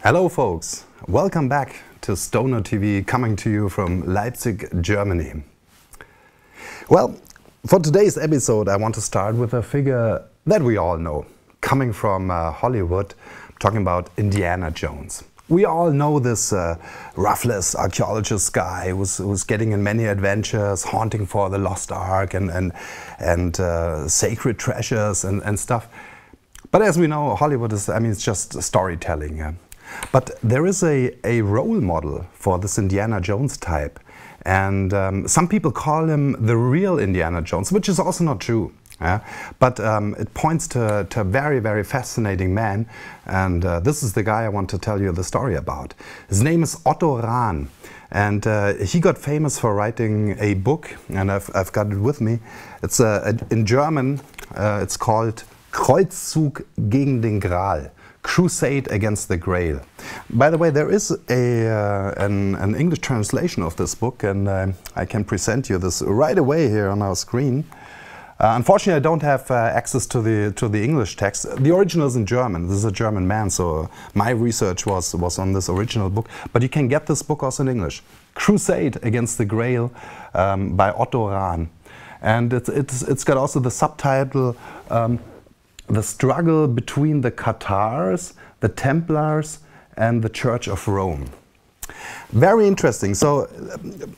Hello folks, welcome back to Stoner TV, coming to you from Leipzig, Germany. Well, for today's episode I want to start with a figure that we all know, coming from Hollywood. I'm talking about Indiana Jones. We all know this ruthless archaeologist guy who's getting in many adventures, haunting for the lost ark and sacred treasures and stuff. But as we know, Hollywood is, it's just storytelling. Yeah? But there is a role model for this Indiana Jones type, and some people call him the real Indiana Jones, which is also not true. Yeah? But it points to a very, very fascinating man, and this is the guy I want to tell you the story about. His name is Otto Rahn, and he got famous for writing a book, and I've got it with me. It's in German, it's called Kreuzzug gegen den Graal. Crusade against the Grail. By the way, there is an English translation of this book, and I can present you this right away here on our screen. Unfortunately, I don't have access to the English text. The original is in German. This is a German man, so my research was on this original book. But you can get this book also in English. Crusade against the Grail by Otto Rahn, and it's got also the subtitle. The struggle between the Kathars, the Templars, and the Church of Rome. Very interesting. So,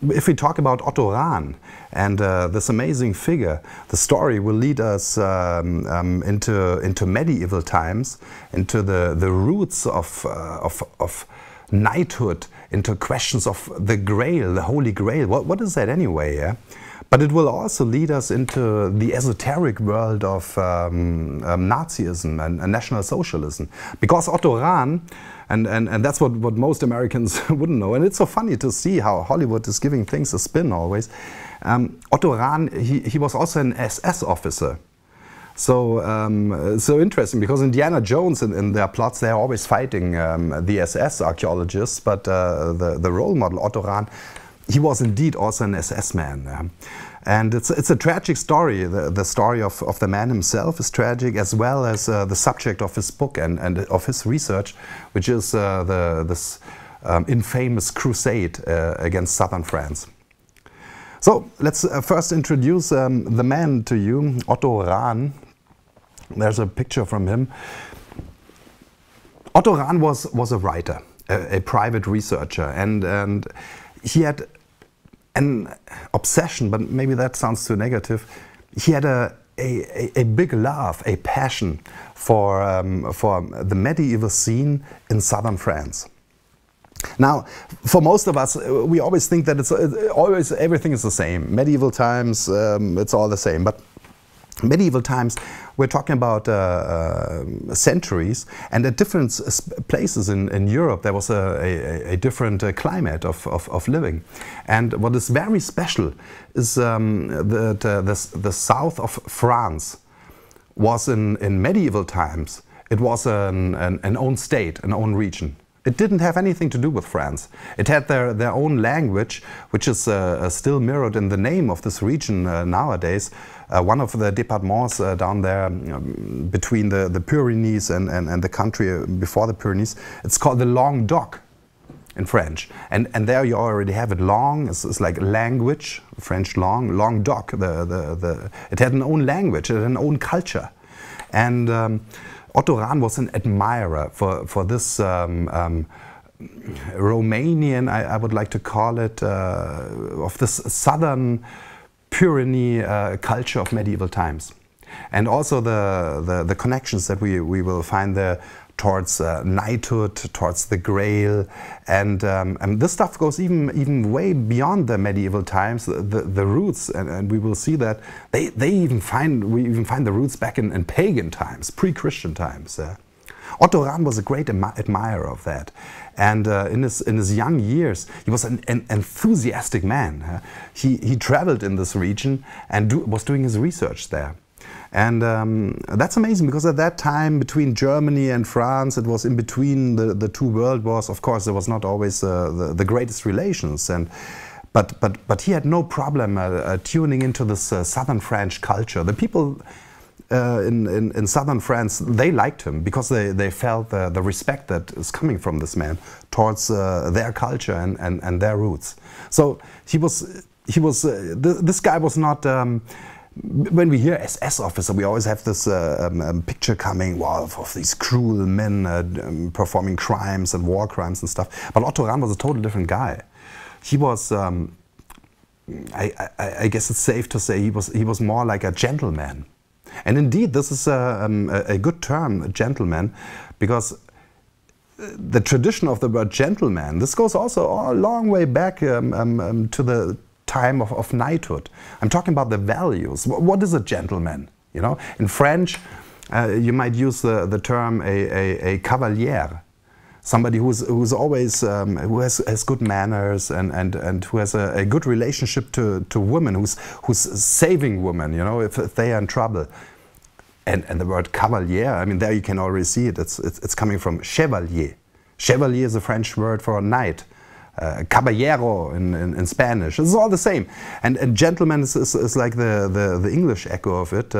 if we talk about Otto Rahn and this amazing figure, the story will lead us into medieval times, into the roots of knighthood, into questions of the Grail, the Holy Grail. What is that anyway? Yeah? But it will also lead us into the esoteric world of Nazism and National Socialism. Because Otto Rahn, and that's what most Americans wouldn't know, and it's so funny to see how Hollywood is giving things a spin always. Otto Rahn, he was also an SS officer. So, so interesting, because Indiana Jones in their plots, they're always fighting the SS archaeologists, but the role model, Otto Rahn, he was indeed also an SS man. And it's a tragic story. The story of the man himself is tragic, as well as the subject of his book and of his research, which is this infamous crusade against southern France. So let's first introduce the man to you, Otto Rahn. There's a picture from him. Otto Rahn was a writer, a private researcher, and he had an obsession, but maybe that sounds too negative. He had a big love, a passion for the medieval scene in southern France. Now, for most of us, we always think that it's always everything is the same. Medieval times, it's all the same. But medieval times, we're talking about centuries, and at different places in Europe there was a different climate of living. And what is very special is the south of France was in medieval times, it was an own state, an own region. It didn't have anything to do with France. It had their own language, which is still mirrored in the name of this region nowadays. One of the départements down there between the Pyrenees and the country before the Pyrenees, it's called the Languedoc in French. And there you already have it. Lang is like language, French lang, Languedoc. It had an own language, it had an own culture. And Otto Rahn was an admirer for this Romanian, I would like to call it, of this southern Pyrenean culture of medieval times. And also the connections that we will find there towards knighthood, towards the Grail, and this stuff goes even way beyond the medieval times. The roots, and we will see that we even find the roots back in pagan times, pre-Christian times. Otto Rahn was a great admirer of that, and in his young years he was an enthusiastic man. He traveled in this region and was doing his research there. And that's amazing, because at that time, between Germany and France, it was in between the two world wars. Of course, there was not always the greatest relations, but he had no problem tuning into this southern French culture. The people in southern France, they liked him because they felt the respect that is coming from this man towards their culture and their roots. So this guy was not. When we hear SS officer, we always have this picture coming, wow, of these cruel men performing crimes and war crimes and stuff. But Otto Rahn was a totally different guy. He was, I guess it's safe to say, he was more like a gentleman. And indeed, this is a good term, a gentleman, because the tradition of the word gentleman, this goes also a long way back to the time of knighthood. I'm talking about the values. What is a gentleman? You know, in French, you might use the term a cavalier, somebody who's always who has good manners and who has a good relationship to women, who's saving women. You know, if they are in trouble. And the word cavalier, I mean, there you can already see it. It's coming from chevalier. Chevalier is a French word for a knight. Caballero in Spanish. It's all the same. And gentleman is like the English echo of it.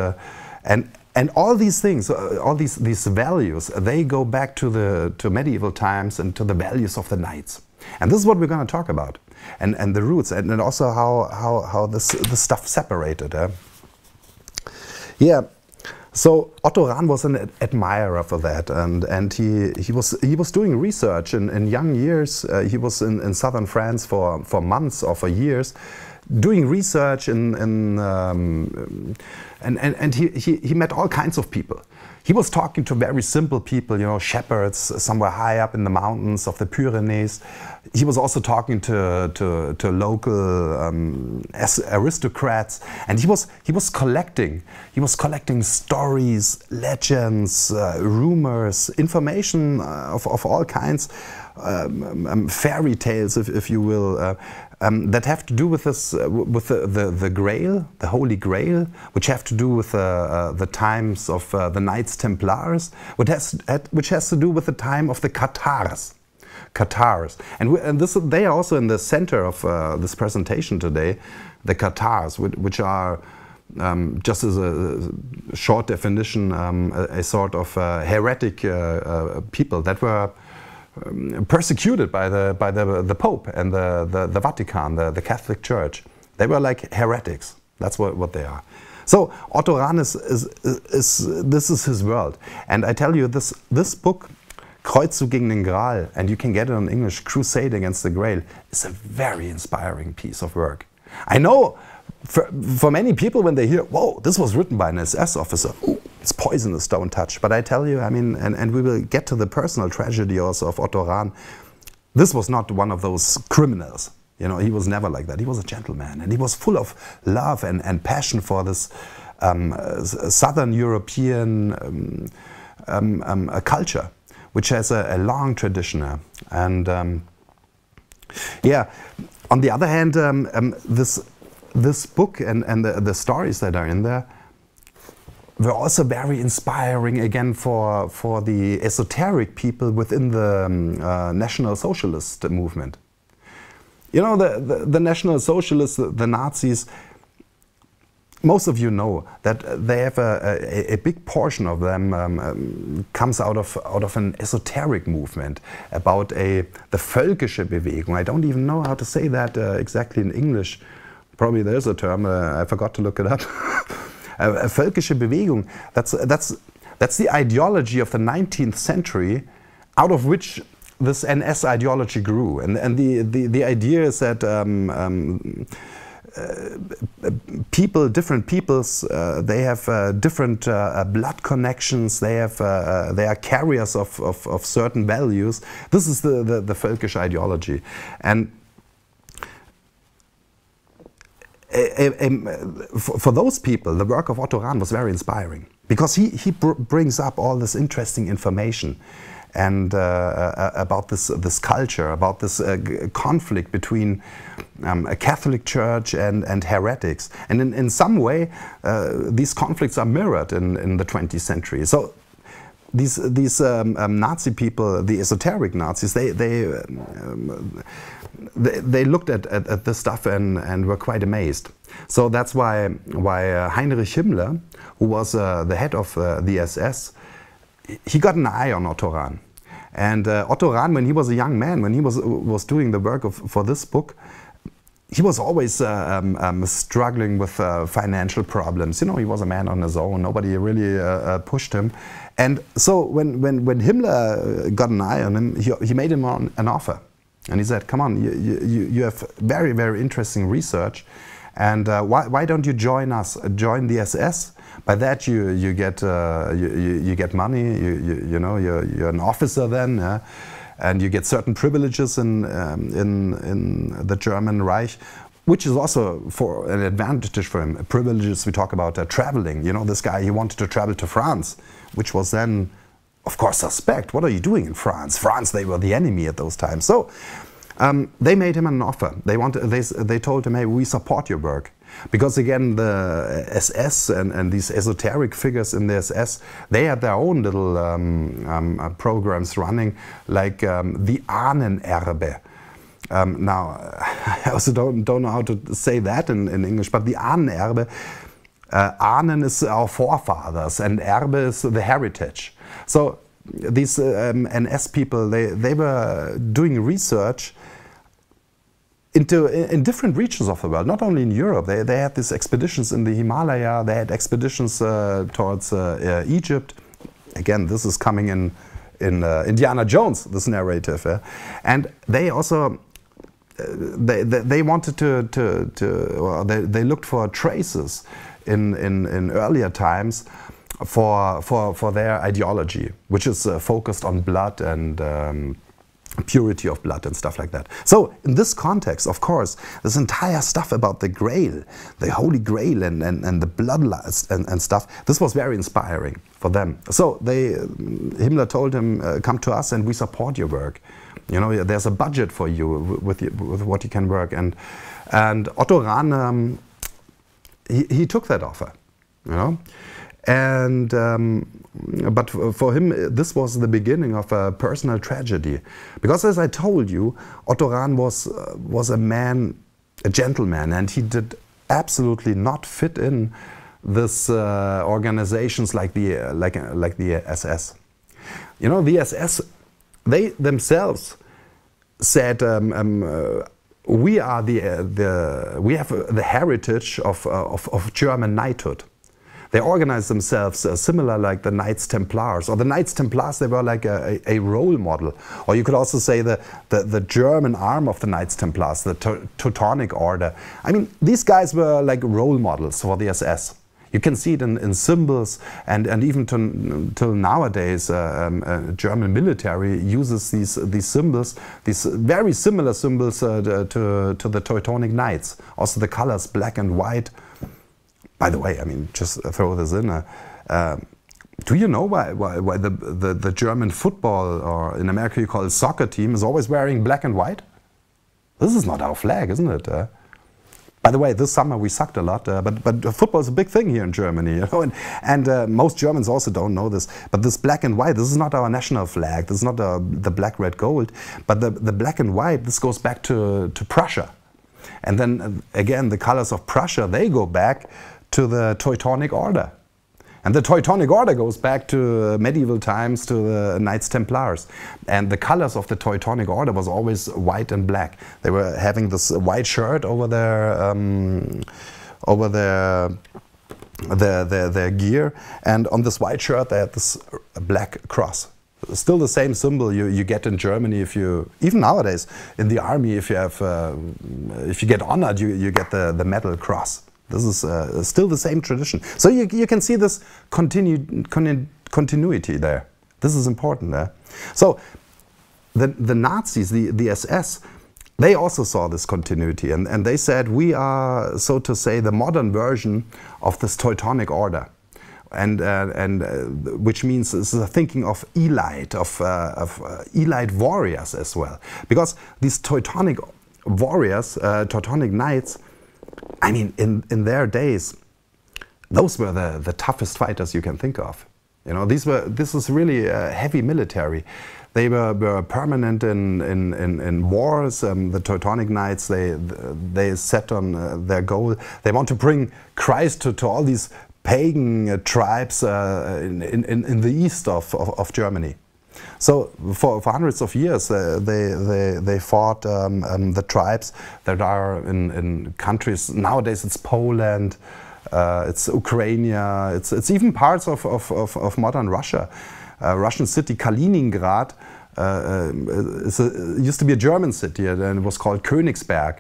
And all these things, all these values, they go back to medieval times and to the values of the knights. And this is what we're going to talk about. And the roots and also how this stuff separated. Yeah. So Otto Rahn was an admirer for that, and he was doing research in young years. He was in southern France for months or for years, doing research and he met all kinds of people. He was talking to very simple people, you know, shepherds somewhere high up in the mountains of the Pyrenees. He was also talking to local aristocrats, and he was collecting stories, legends, rumors, information of all kinds, fairy tales, if you will. That have to do with this, with the Grail, the Holy Grail, which have to do with the times of the Knights Templars, which has to do with the time of the Kathars. And they are also in the center of this presentation today, the Kathars, which are, just as a short definition, a sort of heretic people that were persecuted by the Pope and the Vatican, the Catholic Church. They were like heretics. That's what they are. So Otto Rahn this is his world. And I tell you, this book, Kreuzzug gegen den Graal, and you can get it in English, Crusade Against the Grail, is a very inspiring piece of work. I know for many people, when they hear, whoa, this was written by an SS officer, ooh, it's poisonous, don't touch. But I tell you, I mean, and we will get to the personal tragedy also of Otto Rahn. This was not one of those criminals. You know, he was never like that. He was a gentleman, and he was full of love and passion for this Southern European culture, which has a long tradition. And yeah, on the other hand, this book and the stories that are in there were also very inspiring again for the esoteric people within the National Socialist movement. You know, the National Socialists, the Nazis, most of you know that they have a big portion of them comes out of an esoteric movement about the völkische Bewegung. I don't even know how to say that exactly in English. Probably there's a term, I forgot to look it up. A völkische Bewegung, that's the ideology of the 19th century, out of which this NS ideology grew. And the idea is that different peoples, they have different blood connections, they are carriers of certain values. This is the völkische ideology. And for those people, the work of Otto Rahn was very inspiring, because he brings up all this interesting information and about this culture, about this conflict between a Catholic Church and heretics. And in some way, these conflicts are mirrored in the 20th century. So these Nazi people, the esoteric Nazis, they looked at this stuff and were quite amazed. So that's why Heinrich Himmler, who was the head of the SS, he got an eye on Otto Rahn. And Otto Rahn, when he was a young man, when he was doing the work for this book, he was always struggling with financial problems. You know, he was a man on his own. Nobody really pushed him. And so when Himmler got an eye on him, he made him an offer. And he said, come on, you have very, very interesting research. And why don't you join us, join the SS? By that you get money, you know, you're an officer then, and you get certain privileges in the German Reich, which is also for an advantage for him. Privileges, we talk about traveling. You know, this guy, he wanted to travel to France, which was then, of course, suspect. What are you doing in France? France, they were the enemy at those times. So they made him an offer. They told him, hey, we support your work. Because again, the SS and these esoteric figures in the SS, they had their own little programs running, like the Ahnenerbe. Now, I also don't know how to say that in English, but the Ahnenerbe, Ahnen is our forefathers and Erbe is the heritage. So these NS people, they were doing research in different regions of the world, not only in Europe. They had these expeditions in the Himalaya, they had expeditions towards Egypt. Well, this is coming in Indiana Jones, this narrative. And they also, they wanted they looked for traces in earlier times for their ideology, which is focused on blood and purity of blood and stuff like that. So in this context, of course, this entire stuff about the Grail, the Holy Grail and the bloodlust and stuff, this was very inspiring for them. So Himmler told him, come to us and we support your work. You know, there's a budget for you with what you can work. And Otto Rahn, he took that offer, you know. And but for him, this was the beginning of a personal tragedy, because as I told you, Otto Rahn was a man, a gentleman, and he did absolutely not fit in this organizations like the SS. You know, the SS, they themselves said, we have the heritage of German knighthood. They organized themselves similar like the Knights Templars, or the Knights Templars, they were like a role model. Or you could also say the German arm of the Knights Templars, the Teutonic Order. I mean, these guys were like role models for the SS. You can see it in symbols, and even till nowadays, German military uses these symbols, these very similar symbols to the Teutonic Knights. Also the colors black and white. By the way, I mean, just throw this in. Do you know why the German football, or in America you call it soccer team, is always wearing black and white? This is not our flag, isn't it? By the way, this summer we sucked a lot, but football is a big thing here in Germany, you know, and most Germans also don't know this. But this black and white, this is not our national flag. This is not the black, red, gold. But the black and white, this goes back to Prussia. And then again, the colors of Prussia, they go back to the Teutonic Order. And the Teutonic Order goes back to medieval times, to the Knights Templars. And the colors of the Teutonic Order was always white and black. They were having this white shirt over their gear, and on this white shirt they had this black cross. Still the same symbol you get in Germany, even nowadays in the army, if you get honored, you get the medal cross. This is still the same tradition. So you can see this continuity there. This is important. So the Nazis, the SS, they also saw this continuity, and they said, we are, so to say, the modern version of this Teutonic Order. And which means this is a thinking of elite, of elite warriors as well. Because these Teutonic warriors, Teutonic knights, I mean, in their days, those were the toughest fighters you can think of. You know, this was really heavy military. They were permanent in wars. The Teutonic Knights, they set on their goal. They want to bring Christ to all these pagan tribes in the east of Germany. So for hundreds of years they fought the tribes that are in countries. Nowadays it's Poland, it's Ukraine, it's even parts of modern Russia. Russian city Kaliningrad used to be a German city, and it was called Königsberg.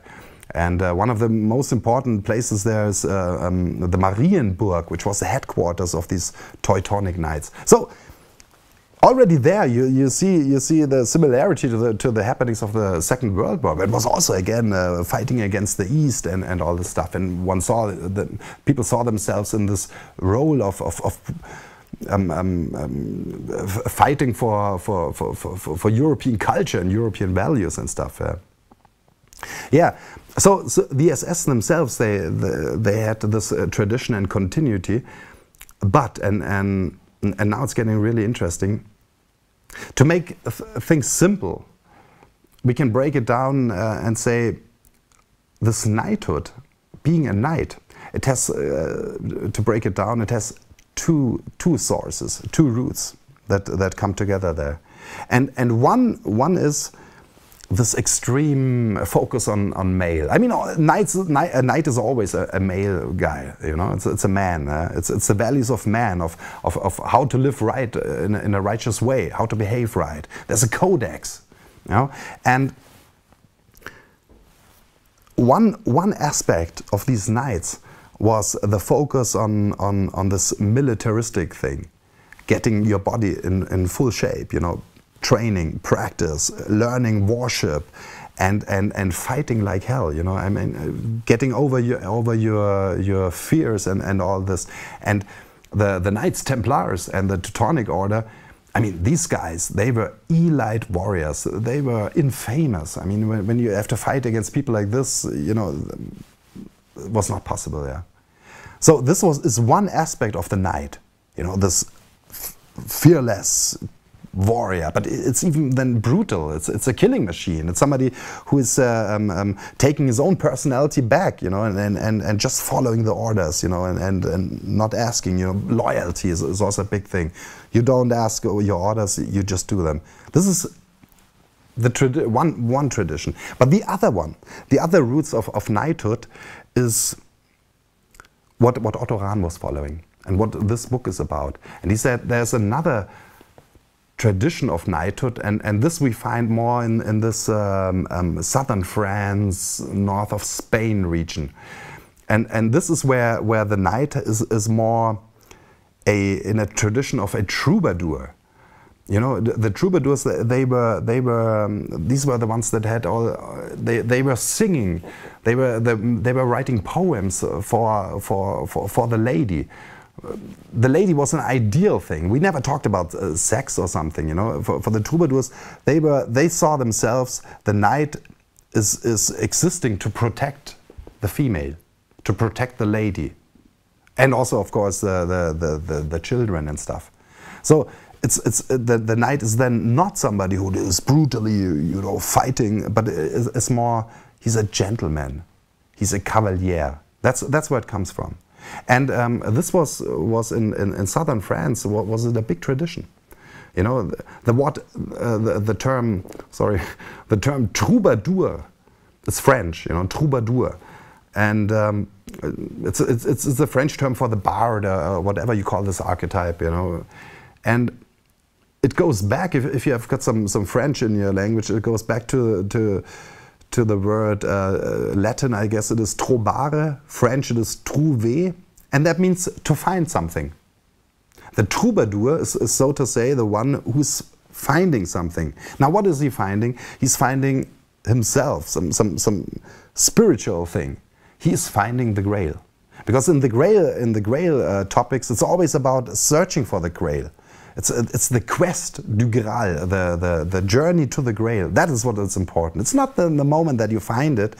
And one of the most important places there is the Marienburg, which was the headquarters of these Teutonic Knights. So already there you see the similarity to the happenings of the Second World War. It was also again fighting against the East and all this stuff. And one saw people saw themselves in this role of fighting for European culture and European values and stuff. Yeah. So the SS themselves, they had this tradition and continuity, but and now it's getting really interesting. To make things simple, we can break it down and say this knighthood, being a knight, it has to break it down. It has two sources, two roots that come together there, and one is this extreme focus on male. I mean, a knight is always a male guy, you know. It's a man. It's the values of man, of how to live right in a righteous way, how to behave right. There's a codex, you know. And one aspect of these knights was the focus on this militaristic thing, getting your body in full shape, you know. Training, practice, learning worship, and fighting like hell. You know, I mean, getting over your fears and all this. And the Knights Templars and the Teutonic Order, I mean, these guys, they were elite warriors. They were infamous. I mean, when you have to fight against people like this, you know, it was not possible. Yeah. So this is one aspect of the knight. You know, this fearless warrior, but it's even then brutal. It's a killing machine. It's somebody who is taking his own personality back, you know, and just following the orders, you know, and not asking. You know, loyalty is also a big thing. You don't ask your orders, you just do them. This is the one tradition. But the other one, the other roots of knighthood, is what Otto Rahn was following and what this book is about. And he said there's another tradition of knighthood, and this we find more in this southern France, north of Spain region, and this is where the knight is more in a tradition of a troubadour. You know, the troubadours, these were the ones that had all. They were singing, they were writing poems for the lady. The lady was an ideal thing. We never talked about sex or something, you know. For the troubadours, they saw themselves, the knight is existing to protect the female, to protect the lady, and also, of course, the children and stuff. So the knight is then not somebody who is brutally, you know, fighting, but it's more, he's a gentleman, he's a cavalier. That's where it comes from. And this was in southern France, was it a big tradition. You know, the term troubadour is French, you know, troubadour. And it's the French term for the bard, or whatever you call this archetype, you know. And it goes back, if you have got some French in your language, it goes back to the word Latin, I guess it is troubare, French it is trouver, and that means to find something. The troubadour is so to say the one who's finding something. Now what is he finding? He's finding himself, some spiritual thing. He is finding the Grail. Because in the Grail topics, it's always about searching for the Grail. It's the quest du Graal, the journey to the Grail. That is what is important. It's not the moment that you find it,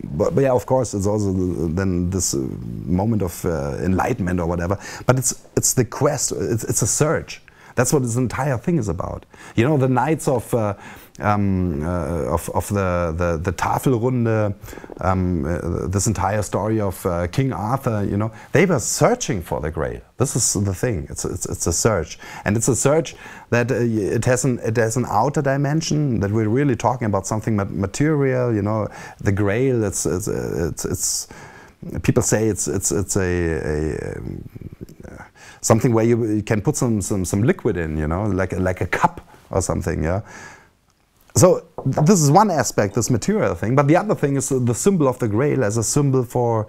but yeah, of course, it's also then this moment of enlightenment or whatever. But it's the quest. It's a search. That's what this entire thing is about. You know, the knights of the Tafelrunde, this entire story of King Arthur. You know, they were searching for the Grail. This is the thing. It's a search, and it's a search that it has an outer dimension, that we're really talking about something material. You know, the Grail. It's people say it's a something where you can put some liquid in, you know, like a cup or something, yeah. So this is one aspect, this material thing, but the other thing is the symbol of the Grail as a symbol for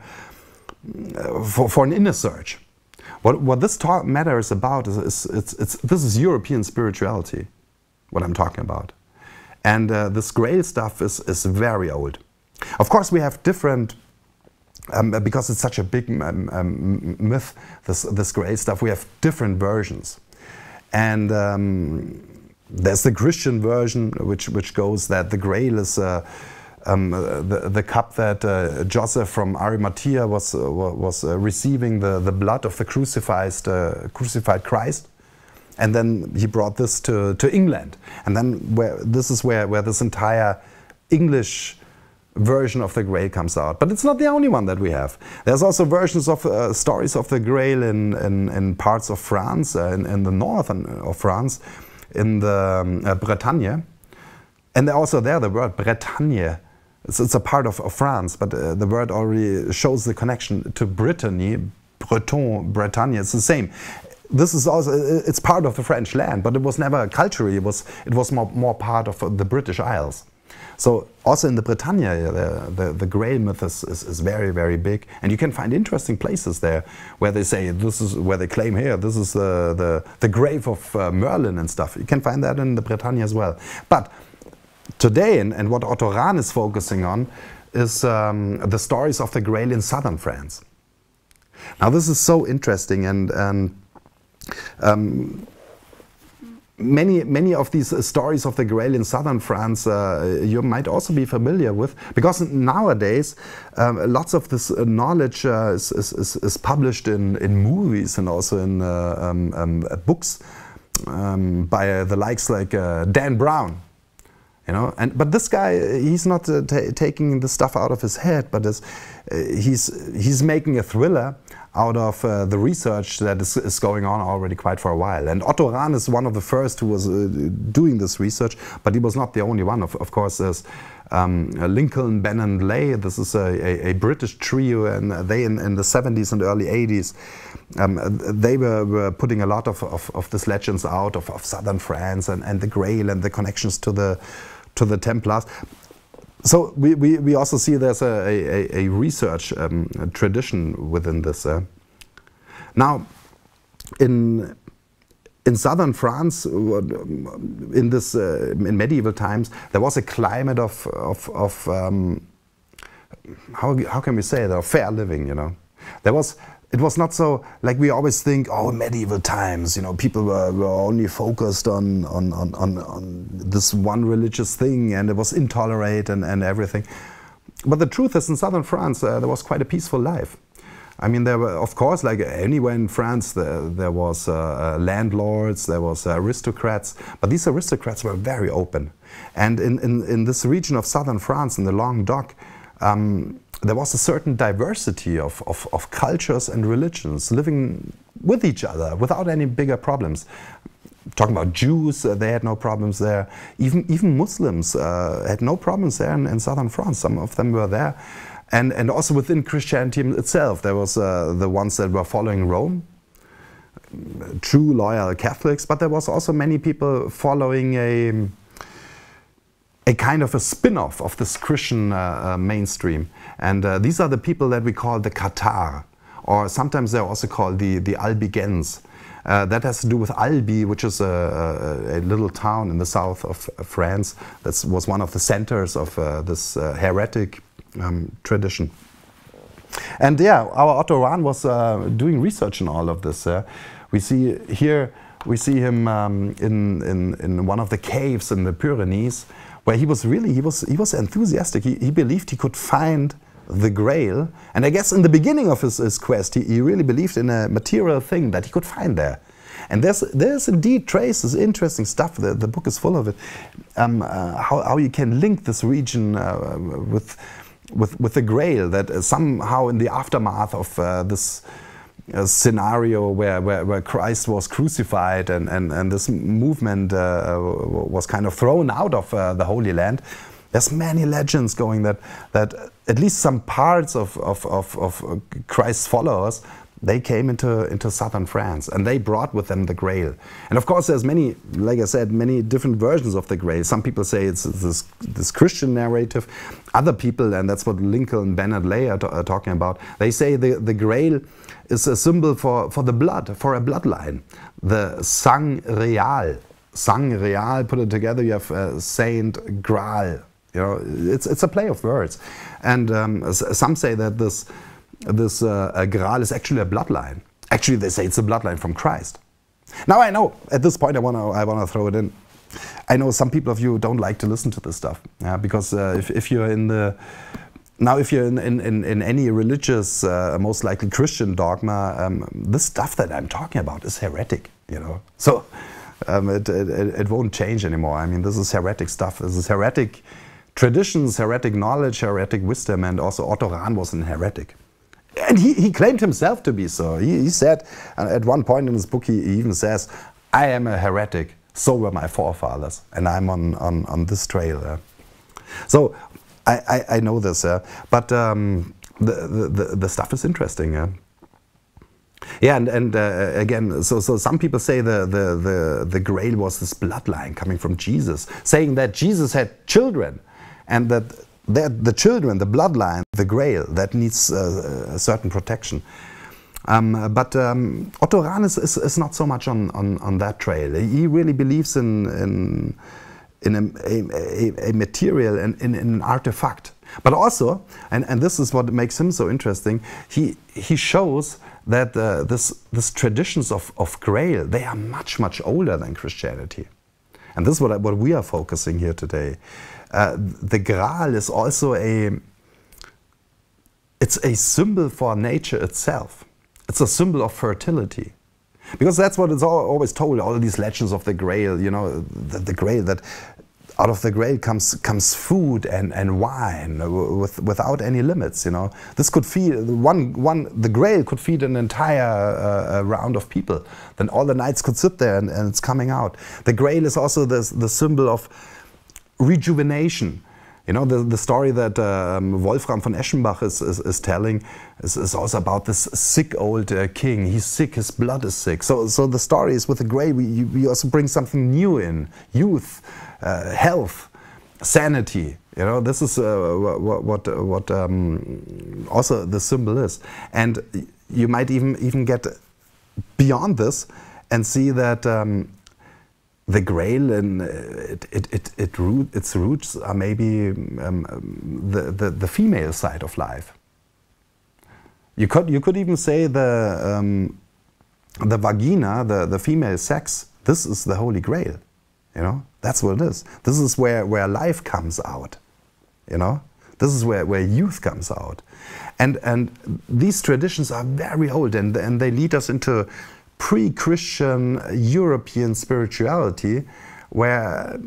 an inner search. What this matter is about is this is European spirituality, what I'm talking about, and this Grail stuff is very old. Of course, we have different. Because it's such a big myth, this Grail stuff, we have different versions. And there's the Christian version, which goes that the Grail is the cup that Joseph from Arimathea was receiving the blood of the crucified Christ. And then he brought this to England. And then this is where this entire English version of the Grail comes out. But it's not the only one that we have. There's also versions of stories of the Grail in parts of France, in the north of France, in the Bretagne. And also there the word Bretagne, it's a part of France, but the word already shows the connection to Brittany, Breton, Bretagne, it's the same. This is also, it's part of the French land, but it was never culturally, it was more part of the British Isles. So also in the Bretagne, the Grail myth is very, very big, and you can find interesting places there where they say this is where they claim here this is the grave of Merlin and stuff. You can find that in the Bretagne as well. But today, and what Otto Rahn is focusing on, is the stories of the Grail in southern France. Now this is so interesting, and many of these stories of the Grail in southern France you might also be familiar with, because nowadays lots of this knowledge is published in movies and also in books by the likes like Dan Brown. You know, but this guy, he's not taking the stuff out of his head, but he's making a thriller out of the research that is going on already quite for a while. And Otto Rahn is one of the first who was doing this research, but he was not the only one. Of course, there's Lincoln, Ben and Lay. This is a British trio, and they in the 70s and early 80s, they were putting a lot of these legends out of southern France and the Grail and the connections to the Templars. So we also see there's a research tradition within this. Now, in southern France, in medieval times, there was a climate of how can we say that, of fair living. You know, it was not so like we always think. Oh, medieval times, you know, people were only focused on this one religious thing, and it was intolerant and everything. But the truth is, in southern France, there was quite a peaceful life. I mean, there were, of course, like anywhere in France, there was landlords, there was aristocrats, but these aristocrats were very open. And in this region of southern France, in the Languedoc, there was a certain diversity of cultures and religions living with each other without any bigger problems. Talking about Jews, they had no problems there. Even Muslims had no problems there in southern France. Some of them were there. And also within Christianity itself, there was the ones that were following Rome, true loyal Catholics, but there was also many people following a kind of a spin-off of this Christian mainstream. And these are the people that we call the Kathars, or sometimes they're also called the Albigens. That has to do with Albi, which is a little town in the south of France. That was one of the centers of this heretic tradition. And yeah, our Otto Rahn was doing research in all of this. We see here we see him in one of the caves in the Pyrenees, where he was enthusiastic. He believed he could find the Grail, and I guess in the beginning of his quest, he really believed in a material thing that he could find there. And there's indeed traces, interesting stuff. The book is full of it. How you can link this region with the Grail, that somehow in the aftermath of this scenario where Christ was crucified and this movement was kind of thrown out of the Holy Land. There's many legends going that at least some parts of Christ's followers, they came into southern France and they brought with them the Grail. And of course there's many, like I said, many different versions of the Grail. Some people say it's this Christian narrative. Other people, and that's what Lincoln and Bennett Lay are talking about, they say the Grail is a symbol for the blood, for a bloodline. The sang real. Sang real, put it together, you have Saint Graal. You know, it's a play of words. And some say that this Graal is actually a bloodline. Actually, they say it's a bloodline from Christ. Now I know, at this point I wanna throw it in. I know some people of you don't like to listen to this stuff, yeah, because if you're in any religious, most likely Christian dogma, this stuff that I'm talking about is heretic, you know. So it won't change anymore. I mean, this is heretic stuff. This is heretic traditions, heretic knowledge, heretic wisdom, and also Otto Rahn was an heretic. And he claimed himself to be so. He said, at one point in his book, he even says, I am a heretic, so were my forefathers, and I'm on this trail. So I know this, but the stuff is interesting. Yeah, and again, so some people say the Grail was this bloodline coming from Jesus, saying that Jesus had children, and that the children, the bloodline, the Grail, that needs a certain protection. But Otto Rahn is not so much on that trail. He really believes in a material and in an artifact. But also, and this is what makes him so interesting, he shows that this traditions of Grail, they are much older than Christianity. And this is what we are focusing here today. The Graal is also it's a symbol for nature itself. It's a symbol of fertility. Because that's what it's always told, all these legends of the Grail, you know, the Grail, that out of the Grail comes food and wine without any limits, you know. This could feed, the Grail could feed an entire round of people. Then all the knights could sit there and it's coming out. The Grail is also the symbol of rejuvenation. You know, the story that Wolfram von Eschenbach is telling is also about this sick old king. He's sick, his blood is sick. So the story is with the Grail, we also bring something new in. Youth, health, sanity. You know, this is what also the symbol is. And you might even get beyond this and see that the Grail, and its roots are maybe the female side of life. You could even say the vagina, the female sex. This is the Holy Grail. You know, that's what it is. This is where life comes out. You know, this is where youth comes out, and these traditions are very old, and they lead us into pre-Christian European spirituality, where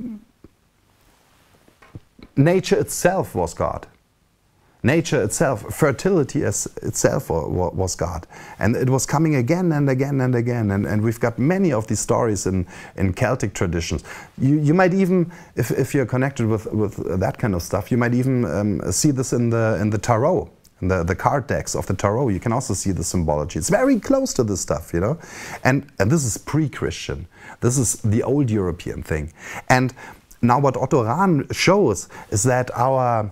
nature itself was God. Nature itself, fertility itself was God. And it was coming again and again and again. And we've got many of these stories in Celtic traditions. You might even, if you're connected with that kind of stuff, you might even see this in the tarot. The card decks of the tarot, you can also see the symbology. It's very close to this stuff, you know. And this is pre-Christian. This is the old European thing. And now what Otto Rahn shows is that our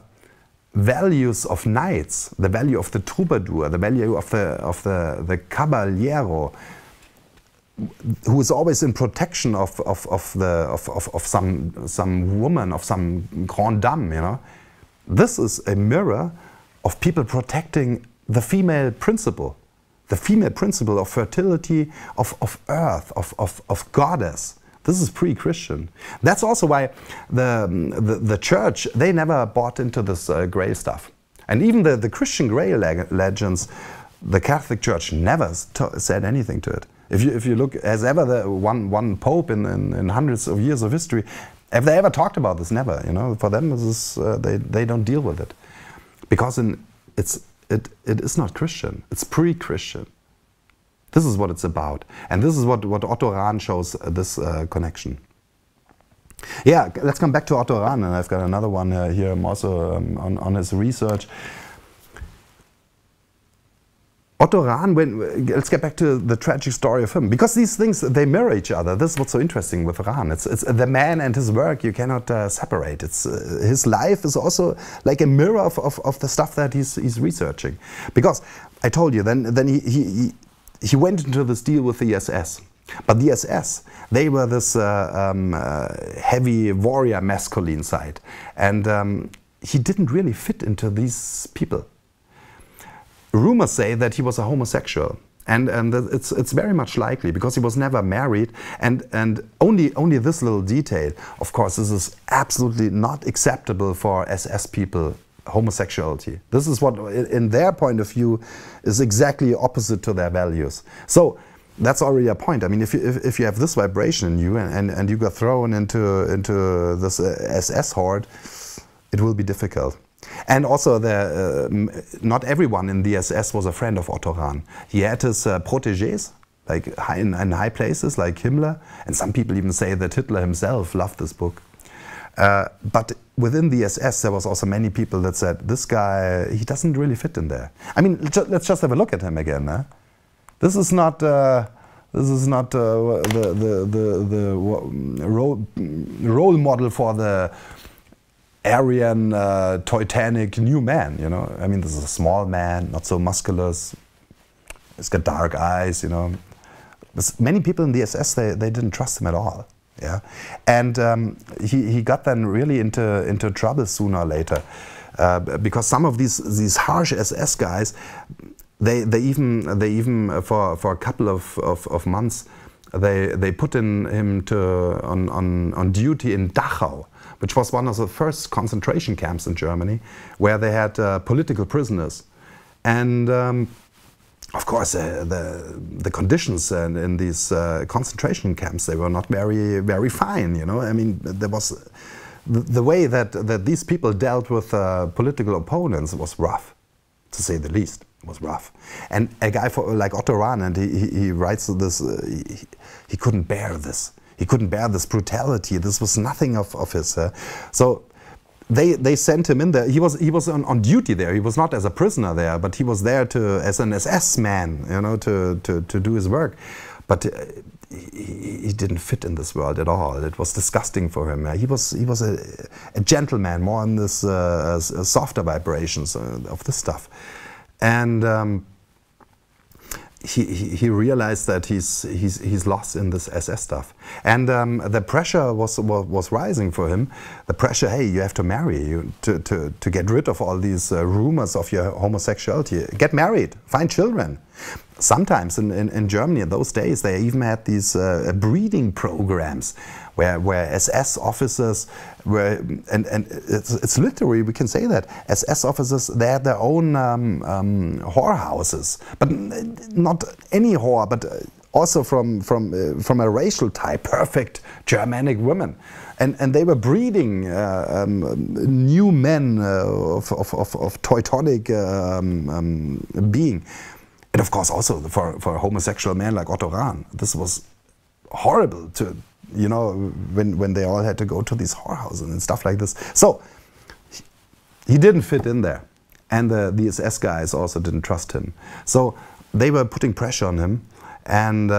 values of knights, the value of the troubadour, the value of the caballero, who is always in protection of some woman, of some grande dame, you know. This is a mirror of people protecting the female principle, the female principle of fertility, of earth, of goddess. This is pre-Christian. That's also why the church, they never bought into this Grail stuff. And even the Christian Grail legends, the Catholic Church never said anything to it. If you look, as ever, the one pope in hundreds of years of history, have they ever talked about this? Never. You know, for them, this is, they don't deal with it, because it is not Christian. It's pre-Christian. This is what it's about, and this is what Otto Rahn shows this connection. Yeah, let's come back to Otto Rahn, and I've got another one here also on his research. Otto Rahn, let's get back to the tragic story of him, because these things, they mirror each other. This is what's so interesting with Rahn. It's the man and his work you cannot separate. It's his life is also like a mirror of the stuff that he's researching. Because I told you, then he went into this deal with the SS. But the SS, they were this heavy warrior masculine side, and he didn't really fit into these people. Rumors say that he was a homosexual, and it's very much likely, because he was never married, and only this little detail. Of course, this is absolutely not acceptable for SS people. Homosexuality. This is what, in their point of view, is exactly opposite to their values. So that's already a point. I mean, if you have this vibration in you and you got thrown into this SS horde, it will be difficult. And also, not everyone in the SS was a friend of Otto Rahn. He had his protégés, like in high places, like Himmler, and some people even say that Hitler himself loved this book. But within the SS, there was also many people that said, this guy, he doesn't really fit in there. I mean, let's just have a look at him again. This is not the role model for the Aryan, Teutonic new man. You know, I mean, this is a small man, not so musculous. He's got dark eyes. You know, many people in the SS, they didn't trust him at all. Yeah, and he got then really into trouble sooner or later, because some of these harsh SS guys, they even for a couple of months they put him on duty in Dachau, which was one of the first concentration camps in Germany, where they had political prisoners, and. Of course, the conditions in these concentration camps, they were not very fine. You know, I mean, there was the way that these people dealt with political opponents was rough, to say the least. It was rough. And a guy like Otto Rahn, and he writes this, he couldn't bear this. He couldn't bear this brutality. This was nothing of his. So. They sent him in there. He was on duty there. He was not as a prisoner there, but he was there as an SS man, you know, to do his work. But he didn't fit in this world at all. It was disgusting for him. He was a gentleman, more on this softer vibrations of this stuff, and. He realized that he's lost in this SS stuff, and the pressure was rising for him. The pressure, hey, you have to marry to get rid of all these rumors of your homosexuality. Get married, find children. Sometimes in Germany in those days, they even had these breeding programs where SS officers were, and it's literally, we can say that, SS officers, they had their own whorehouses, but not any whore, but also from a racial type, perfect Germanic women. And they were breeding new men of Teutonic being. And of course also for a homosexual man like Otto Rahn, this was horrible to, you know, when they all had to go to these whorehouses and stuff like this. So he didn't fit in there, and the SS guys also didn't trust him. So they were putting pressure on him, and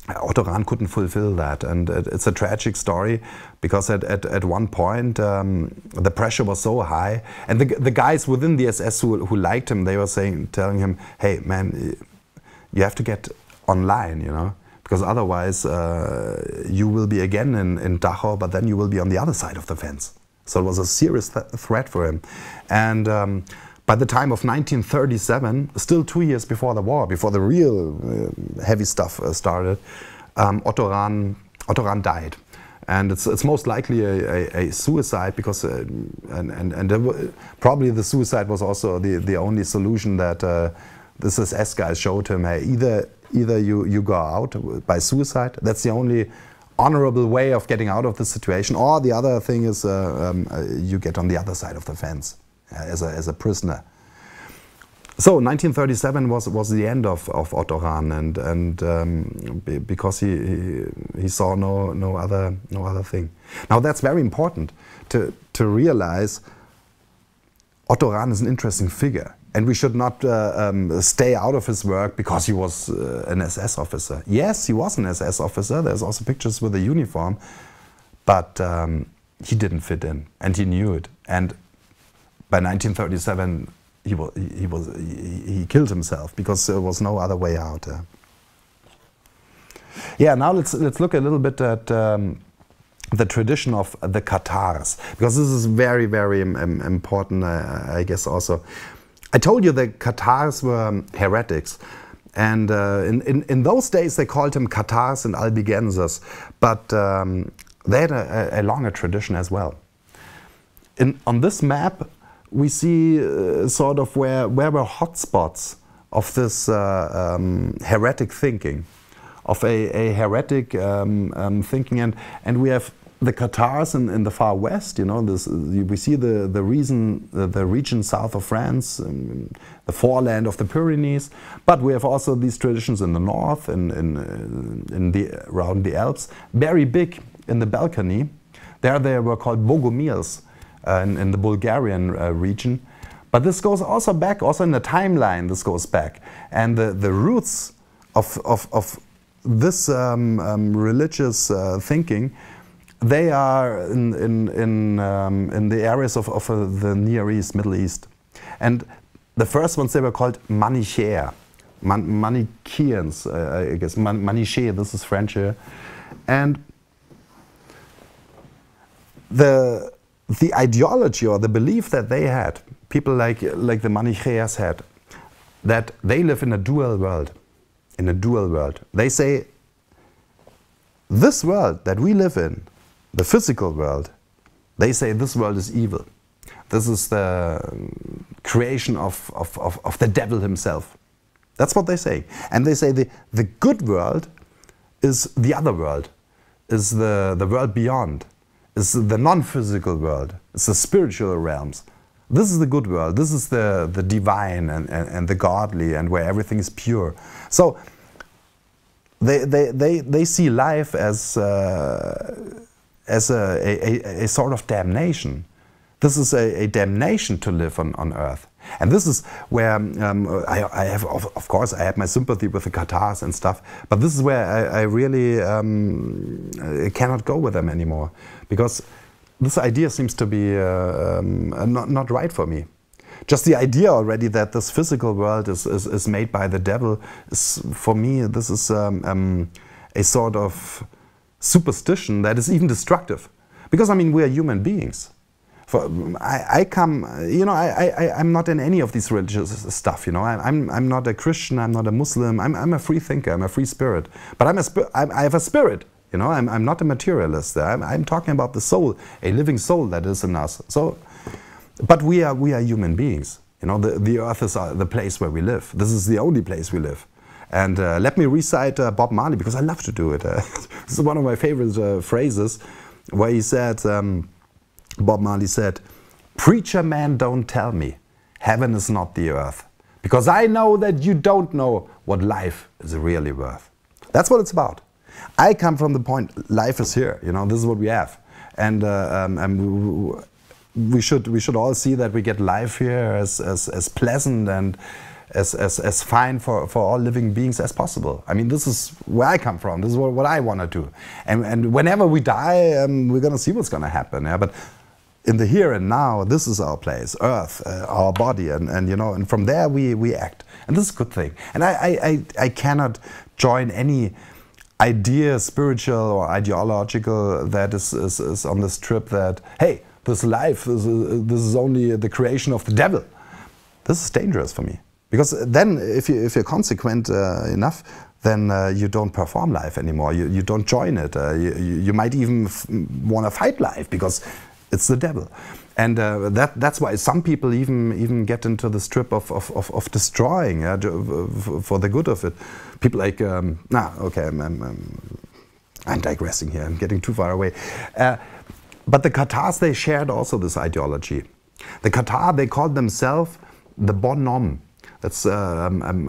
Otto Rahn couldn't fulfill that. And it's a tragic story, because at one point the pressure was so high, and the guys within the SS who liked him, they were telling him, hey man, you have to get online, you know, because otherwise you will be again in Dachau, but then you will be on the other side of the fence. So it was a serious threat for him. And by the time of 1937, still 2 years before the war, before the real heavy stuff started, Otto Rahn died. And it's most likely a suicide, because probably the suicide was also the only solution that this SS guy showed him. Hey, either you go out by suicide, that's the only honorable way of getting out of the situation, or the other thing is you get on the other side of the fence as a prisoner. So 1937 was the end of Otto Rahn, and because he saw no other thing. Now that's very important to realize. Otto Rahn is an interesting figure, and we should not stay out of his work because he was an SS officer. Yes, he was an SS officer. There's also pictures with a uniform, but he didn't fit in, and he knew it. And by 1937. He killed himself because there was no other way out. Yeah, now let's look a little bit at the tradition of the Qataris, because this is very, very important, I guess. Also, I told you the Qataris were heretics, and in those days they called them Kathars and Albigensers, but they had a longer tradition as well. On this map, we see sort of where were hotspots of this heretic thinking, of a heretic thinking, and we have the Qataris in the far west. You know, we see the region south of France, the foreland of the Pyrenees, but we have also these traditions in the north, around the Alps, very big in the Balkany. There they were called Bogomirs. In the Bulgarian region, but this goes also back, also in the timeline. This goes back, and the roots of this religious thinking, they are in the areas of the Near East, Middle East, and the first ones, they were called Manichaeans, I guess. Manichae, this is French here, and the ideology or the belief that they had, people like the Manichaeans had, that they live in a dual world. In a dual world. They say, this world that we live in, the physical world, they say this world is evil. This is the creation of the devil himself. That's what they say. And they say the good world is the other world, is the world beyond. It's the non-physical world. It's the spiritual realms. This is the good world. This is the divine and the godly, and where everything is pure. So they see life as a sort of damnation. This is a damnation to live on earth. And this is where I have, of course, I have my sympathy with the Kathars and stuff, but this is where I really cannot go with them anymore, because this idea seems to be not right for me. Just the idea already that this physical world is made by the devil is, for me, this is a sort of superstition that is even destructive. Because, I mean, we are human beings. I'm not in any of these religious stuff, you know. I'm not a Christian, I'm not a Muslim, I'm a free thinker, I'm a free spirit. But I have a spirit, you know, I'm not a materialist. I'm talking about the soul, a living soul that is in us. So, but we are human beings, you know. The earth is the place where we live. This is the only place we live. And let me recite Bob Marley, because I love to do it. This is one of my favorite phrases, where he said, Bob Marley said, "Preacher man, don't tell me heaven is not the earth, because I know that you don't know what life is really worth." That's what it's about. I come from the point, life is here, you know, this is what we have. And we should all see that we get life here as pleasant and as fine for all living beings as possible. I mean, this is where I come from, this is what I want to do. And whenever we die, we're going to see what's going to happen. Yeah? But in the here and now, this is our place, earth, our body, and you know, and from there we act. And this is a good thing. And I cannot join any idea, spiritual or ideological, that is on this trip that, hey, this life, this is only the creation of the devil. this is dangerous for me. Because then, if you're consequent enough, then you don't perform life anymore. You don't join it. You might even want to fight life because it's the devil. And that's why some people even get into this trip of destroying for the good of it. People like, okay, I'm digressing here. I'm getting too far away. But the Kathars, they shared also this ideology. The Cathars, they called themselves the bonhomme. That's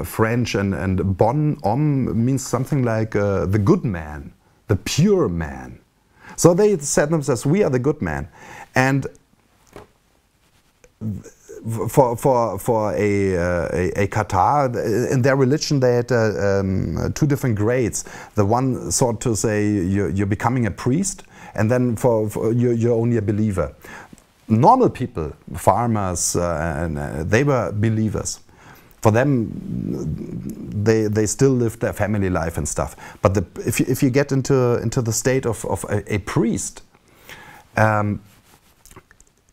French, and bonhomme means something like the good man, the pure man. So they said themselves, we are the good man. And for a Cathar, in their religion they had two different grades. The one sort to say you're becoming a priest, and then for you're only a believer. Normal people, farmers, they were believers. For them, they still lived their family life and stuff. But if you get into the state of a priest,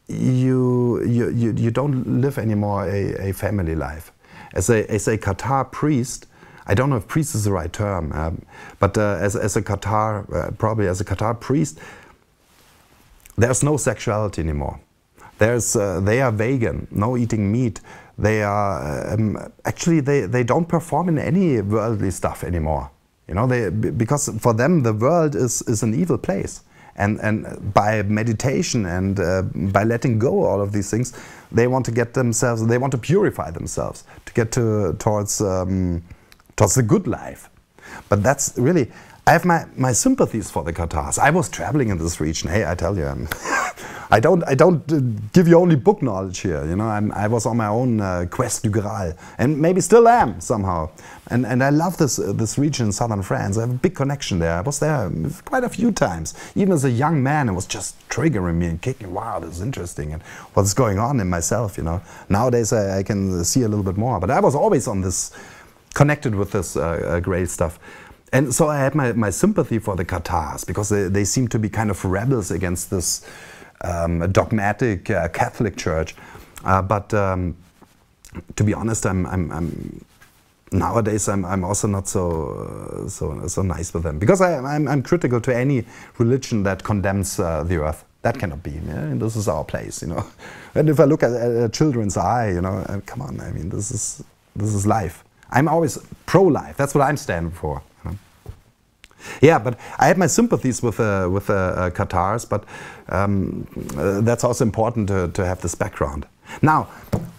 you don't live anymore a family life. As a Cathar priest, I don't know if priest is the right term, but as a Cathar, probably as a Cathar priest, there's no sexuality anymore. They are vegan, no eating meat. They are actually they don't perform in any worldly stuff anymore. You know, because for them the world is an evil place. And by meditation and by letting go all of these things, they want to get themselves, they want to purify themselves to get towards the good life. But that's really, I have my sympathies for the Kathars. I was traveling in this region. Hey, I tell you, I don't give you only book knowledge here. You know, I was on my own Quest du Graal, and maybe still am somehow. And I love this region in southern France. I have a big connection there. I was there quite a few times. Even as a young man, it was just triggering me and kicking. Wow, this is interesting, and what's going on in myself. You know, nowadays I can see a little bit more. But I was always on this, connected with this Grail stuff. And so I had my sympathy for the Kathars, because they seem to be kind of rebels against this dogmatic Catholic Church. But to be honest, nowadays I'm also not so nice with them, because I'm critical to any religion that condemns the earth. That cannot be. Yeah? This is our place, you know. And if I look at a children's eye, you know, come on. I mean, this is life. I'm always pro-life. That's what I'm standing for. Yeah, but I had my sympathies with Kathars, but that's also important to have this background. Now,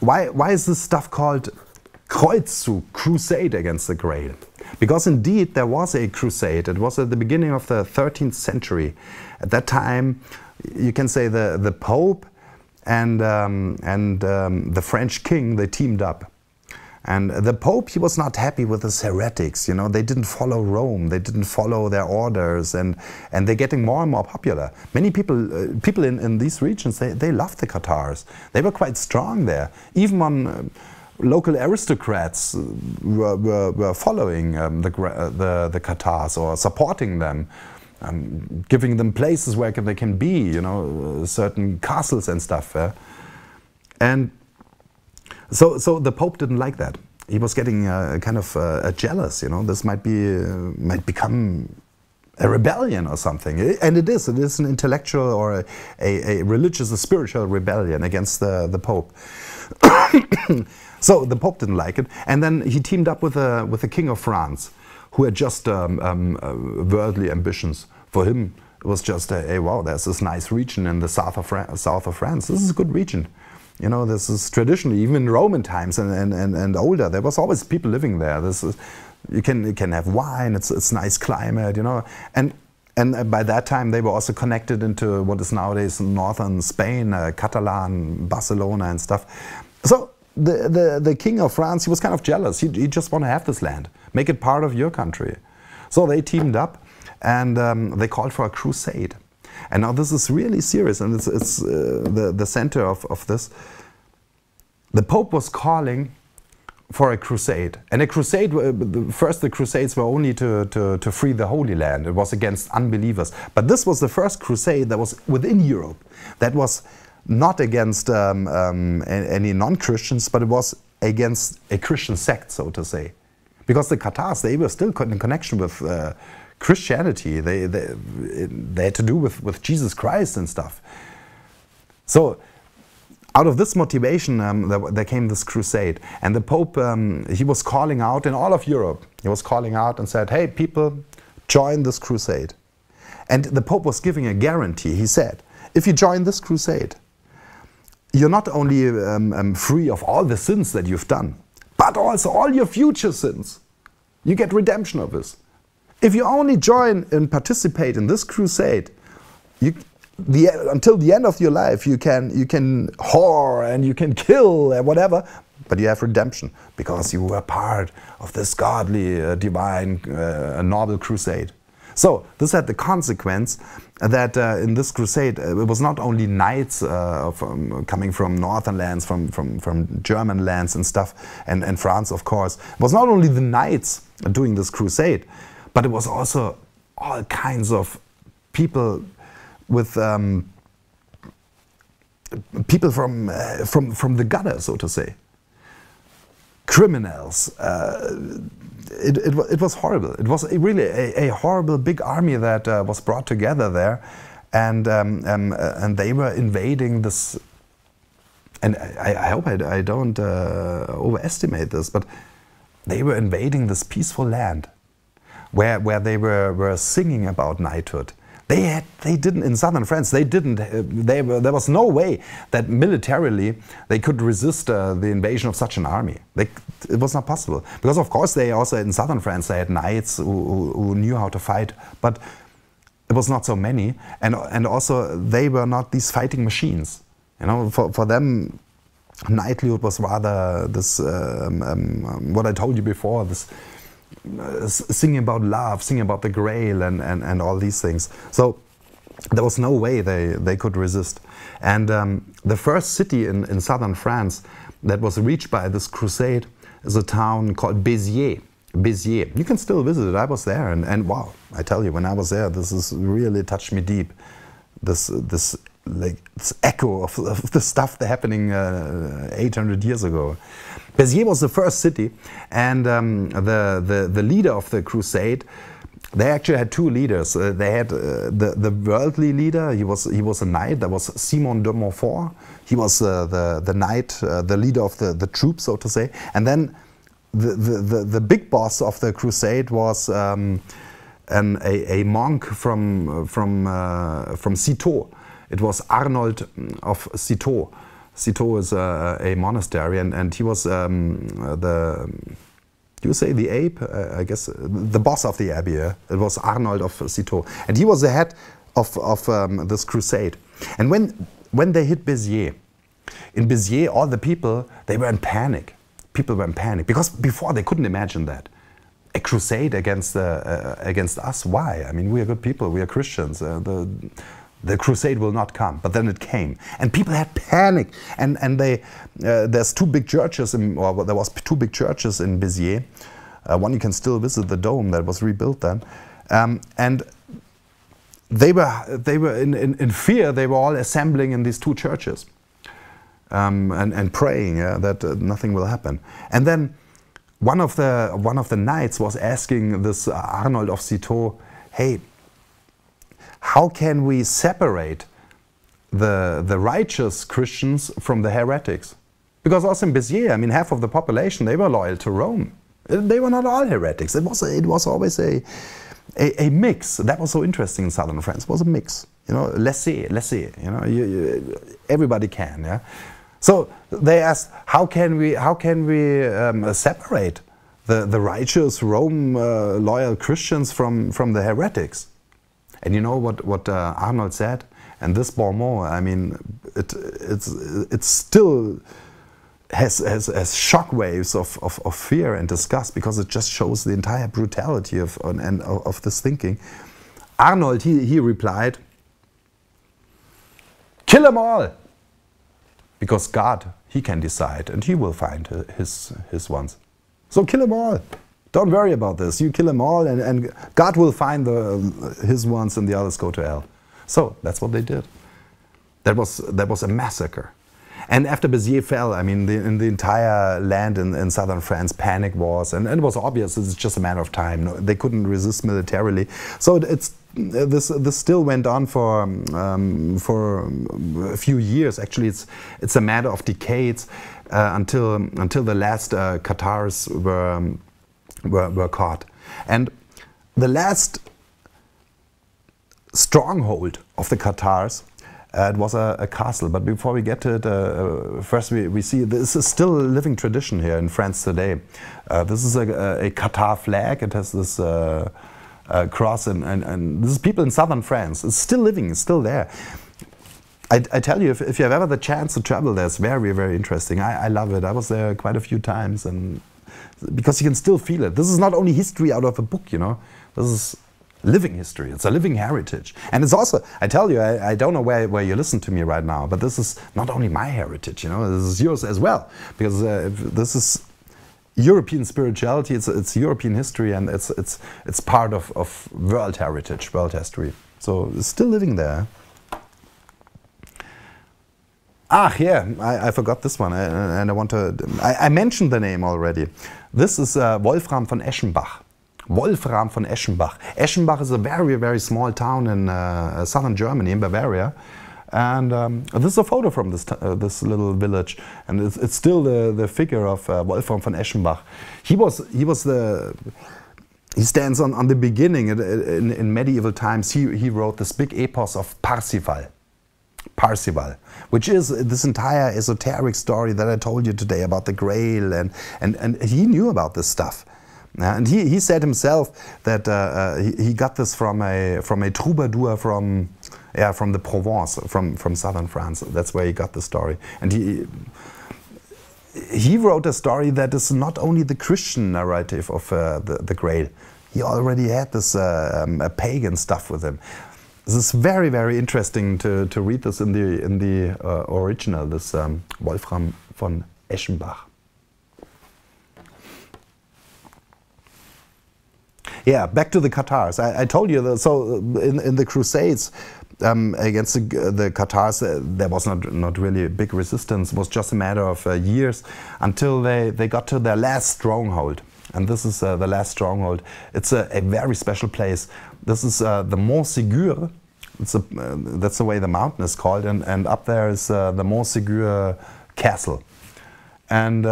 why is this stuff called Kreuzzug, crusade against the Grail? Because indeed there was a crusade. It was at the beginning of the 13th century. At that time, you can say the Pope and the French king, they teamed up. And the Pope, he was not happy with his heretics, you know, they didn't follow Rome, they didn't follow their orders, and they're getting more and more popular. Many people in these regions, they loved the Kathars. They were quite strong there. Even on local aristocrats were following the Kathars or supporting them, giving them places where they can be, you know, certain castles and stuff. And so the Pope didn't like that. He was getting kind of jealous, you know. This might become a rebellion or something, and it is an intellectual or a religious, a spiritual rebellion against the Pope. So the Pope didn't like it, and then he teamed up with the King of France, who had just worldly ambitions. For him, it was just hey, wow, there's this nice region in the south of France. This is a good region. You know, this is traditionally, even in Roman times and older, there was always people living there. You can have wine, it's nice climate, you know. And by that time they were also connected into what is nowadays northern Spain, Catalan, Barcelona and stuff. So the King of France, he was kind of jealous. He just want to have this land, make it part of your country. So they teamed up and they called for a crusade. And now this is really serious, and it's the center of this. The Pope was calling for a crusade, and a crusade. First, the crusades were only to free the Holy Land. It was against unbelievers. But this was the first crusade that was within Europe. That was not against any non-Christians, but it was against a Christian sect, so to say. Because the Kathars, they were still in connection with Christianity. They had to do with Jesus Christ and stuff. So out of this motivation, there came this crusade. And the Pope, he was calling out in all of Europe. He was calling out and said, hey, people, join this crusade. And the Pope was giving a guarantee. He said, if you join this crusade, you're not only free of all the sins that you've done, but also all your future sins. You get redemption of this. If you only join and participate in this crusade, until the end of your life, you can whore and you can kill and whatever, but you have redemption because you were part of this godly, divine, noble crusade. So this had the consequence that in this crusade it was not only knights coming from northern lands, from German lands and stuff, and France of course. It was not only the knights doing this crusade, but it was also all kinds of people with people from the gutter, so to say, criminals. It was horrible. It was really a horrible big army that was brought together there, and they were invading this. And I hope I don't overestimate this, but they were invading this peaceful land, where they were singing about knighthood. They didn't, in southern France, there was no way that militarily they could resist the invasion of such an army. It was not possible. Because of course they also, in southern France, they had knights who knew how to fight, but it was not so many. And also they were not these fighting machines. You know, for them, knighthood was rather this, what I told you before, this singing about love, singing about the Grail and all these things. So there was no way they could resist. And the first city in southern France that was reached by this crusade is a town called Béziers. Béziers. You can still visit it. I was there, and wow, I tell you, when I was there, this is really touched me deep. This echo of the stuff that happening 800 years ago. Béziers was the first city, and the leader of the crusade, they actually had two leaders. They had the worldly leader. He was a knight. That was Simon de Montfort. He was the knight, the leader of the troops, so to say. And then the big boss of the crusade was a monk from Citeaux. It was Arnold of Citeaux. Citeaux is a monastery, and he was you say the ape? I guess the boss of the abbey. It was Arnold of Citeaux, and he was the head of this crusade. And when they hit Béziers, in Béziers, all the people, they were in panic. People were in panic because before they couldn't imagine that. A crusade against us? Why? I mean, we are good people. We are Christians. The crusade will not come, but then it came, and people had panic. And there's two big churches, there was two big churches in Béziers. One you can still visit, the dome that was rebuilt then, and they were in fear. They were all assembling in these two churches, and praying that nothing will happen. And then one of the knights was asking this Arnold of Citeaux, hey, how can we separate the righteous Christians from the heretics? Because also in Béziers, I mean, half of the population, they were loyal to Rome. They were not all heretics. It was always a mix. That was so interesting in southern France. It was a mix. You know, laissez. You know, everybody can. Yeah. So they asked, how can we separate the righteous Rome loyal Christians from the heretics? And you know what Arnold said? And this bon mot, I mean, it still has shockwaves of fear and disgust, because it just shows the entire brutality of this thinking. Arnold, he replied, kill them all! Because God, he can decide, and he will find his ones. So kill them all! Don't worry about this. You kill them all, and God will find his ones, and the others go to hell. So that's what they did. That was a massacre. And after Béziers fell, I mean, in the entire land in southern France, panic was, and it was obvious it's just a matter of time. No, they couldn't resist militarily. So this still went on for a few years. Actually, it's a matter of decades until the last Kathars were caught. And the last stronghold of the Kathars, it was a castle, but before we get to it, first we see this is still a living tradition here in France today. This is a Qatar flag. It has this cross, and this is people in southern France. It's still living, it's still there. I tell you, if you have ever the chance to travel there, it's very, very interesting. I love it. I was there quite a few times, and because you can still feel it. This is not only history out of a book, you know. This is living history. It's a living heritage. And it's also, I tell you, I don't know where you listen to me right now, but this is not only my heritage, you know, this is yours as well. Because this is European spirituality, it's European history, and it's part of world heritage, world history. So it's still living there. Ah, yeah, I forgot this one, and I want to, I mentioned the name already. This is Wolfram von Eschenbach. Wolfram von Eschenbach. Eschenbach is a very, very small town in southern Germany, in Bavaria. And this is a photo from this little village, and it's still the figure of Wolfram von Eschenbach. He stands on the beginning. In medieval times, he wrote this big epos of Parsifal, which is this entire esoteric story that I told you today about the Grail, and he knew about this stuff. And he said himself that he got this from a troubadour from the Provence, from southern France. That's where he got the story. And he wrote a story that is not only the Christian narrative of the Grail. He already had this pagan stuff with him. This is very, very interesting to read this in the original. This Wolfram von Eschenbach. Yeah, back to the Qataris. I told you that, so in the Crusades against the Qataris, there was not really a big resistance. It was just a matter of years until they got to their last stronghold. And this is the last stronghold. It's a very special place. This is the Mont Ségur. That's the way the mountain is called. And up there is the Mont Ségur castle. And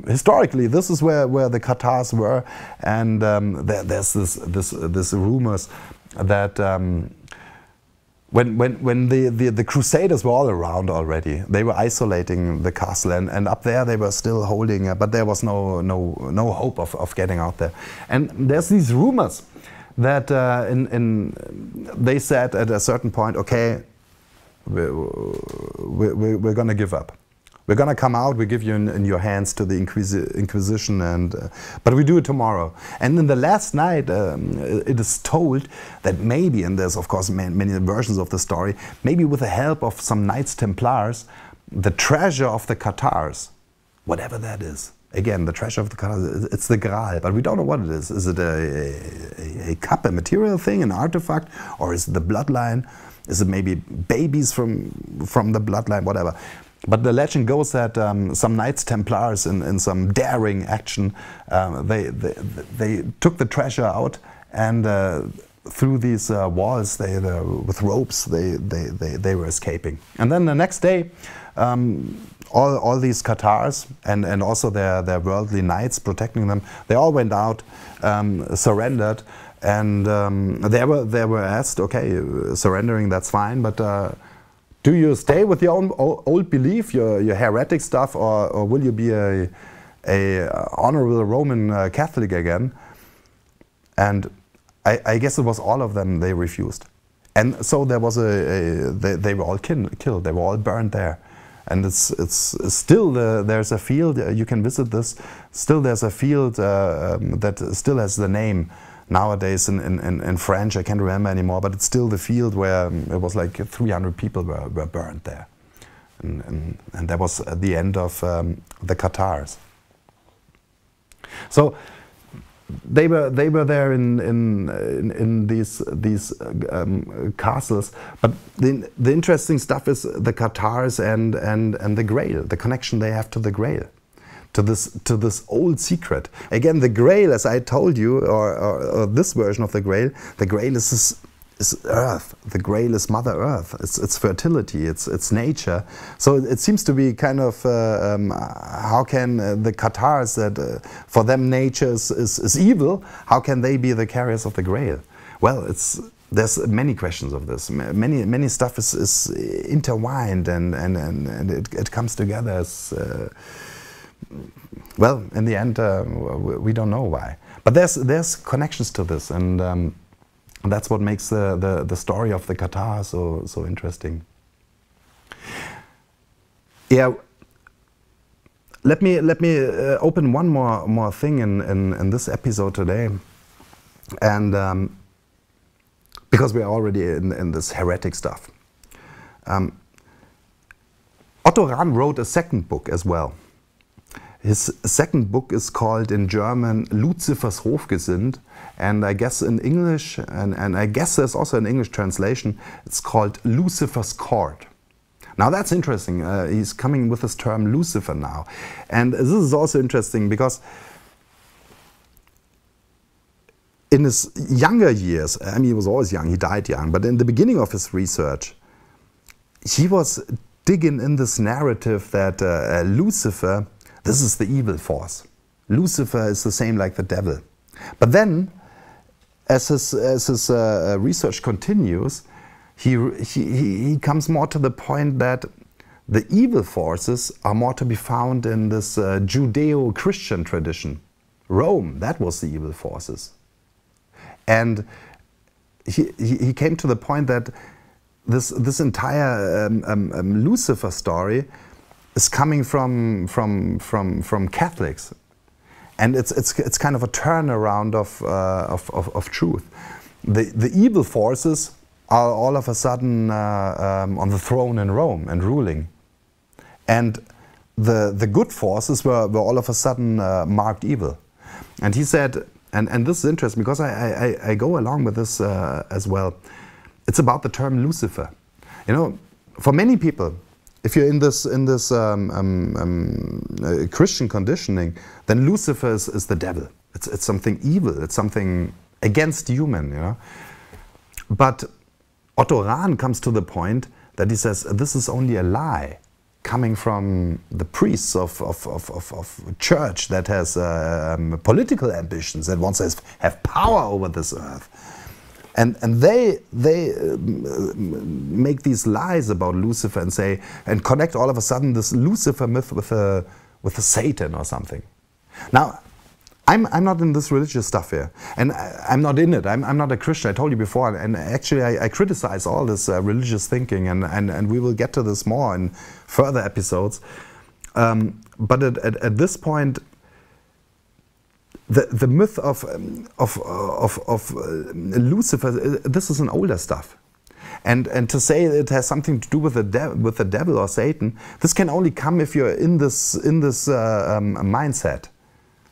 historically, this is where the Kathars were, and there's this rumors that when the Crusaders were all around already, they were isolating the castle, and up there they were still holding, but there was no hope of getting out there. And there's these rumors that they said at a certain point, okay, we're going to give up. We're going to come out, we give you in your hands to the Inquisition, but we do it tomorrow. And in the last night, it is told that maybe, and there's of course many versions of the story, maybe with the help of some Knights Templars, the treasure of the Kathars, whatever that is. Again, the treasure of the Kathars, it's the Graal, but we don't know what it is. Is it a cup, a material thing, an artifact, or is it the bloodline? Is it maybe babies from the bloodline, whatever? But the legend goes that some Knights Templars in some daring action, they took the treasure out, and through these walls, with ropes, they were escaping. And then the next day, all these Kathars and also their worldly knights protecting them, they all went out, surrendered, and they were asked, okay, surrendering, that's fine, but do you stay with your own old belief, your heretic stuff, or will you be a honorable Roman Catholic again? And I guess it was all of them. They refused, and so there was they were all killed. They were all burned there, and it's still there's a field you can visit this. Still, there's a field that still has the name. Nowadays in French, I can't remember anymore, but it's still the field where it was like 300 people were burned there. And that was the end of the Kathars. So they were there in these castles. But the interesting stuff is the Kathars and the Grail, the connection they have to the Grail, to this old secret. Again, the Grail, as I told you, or this version of the Grail is Earth. The Grail is Mother Earth. It's fertility. It's nature. So it seems to be kind of how can the Qataris, that for them nature is evil, how can they be the carriers of the Grail? Well, there's many questions of this. Many stuff is intertwined and it comes together as well. In the end, we don't know why. But there's connections to this, and that's what makes the story of the Kathars so interesting. Yeah, let me open one more thing in this episode today, and because we are already in this heretic stuff. Otto Rahn wrote a second book as well. His second book is called in German Luzifers Hofgesind, and I guess in English, and I guess there's also an English translation, it's called Lucifer's Court. Now that's interesting. He's coming with this term Lucifer now. And this is also interesting because in his younger years, I mean, he was always young, he died young, but in the beginning of his research, he was digging in this narrative that Lucifer, this is the evil force. Lucifer is the same like the devil. But then, as his research continues, he comes more to the point that the evil forces are more to be found in this Judeo-Christian tradition. Rome, that was the evil forces. And he came to the point that this entire Lucifer story is coming from Catholics, and it's kind of a turnaround of truth. The evil forces are all of a sudden on the throne in Rome and ruling, and the good forces were all of a sudden marked evil. And he said, and this is interesting because I go along with this as well. It's about the term Lucifer. You know, for many people, if you're in this Christian conditioning, then Lucifer is the devil. It's something evil. It's something against human. You know, but Otto Rahn comes to the point that he says this is only a lie coming from the priests of church that has political ambitions, that wants to have power over this earth. And they make these lies about Lucifer and say, and connect all of a sudden this Lucifer myth with a Satan or something. Now, I'm not in this religious stuff here, and I'm not in it. I'm not a Christian. I told you before, and actually I criticize all this religious thinking, and we will get to this more in further episodes. But at this point, the myth of Lucifer, this is an older stuff, and to say it has something to do with the devil or Satan, this can only come if you're in this mindset.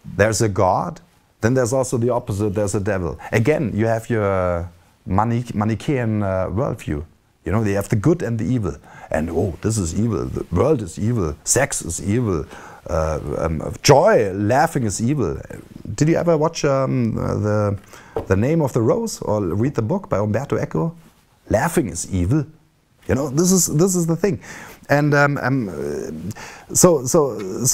There's a God, then there's also the opposite. There's a devil. Again, you have your Manichaean worldview. You know, they have the good and the evil, and oh, this is evil. The world is evil. Sex is evil. Joy, laughing is evil. Did you ever watch the Name of the Rose or read the book by Umberto Eco? Laughing is evil. You know, this is the thing, and so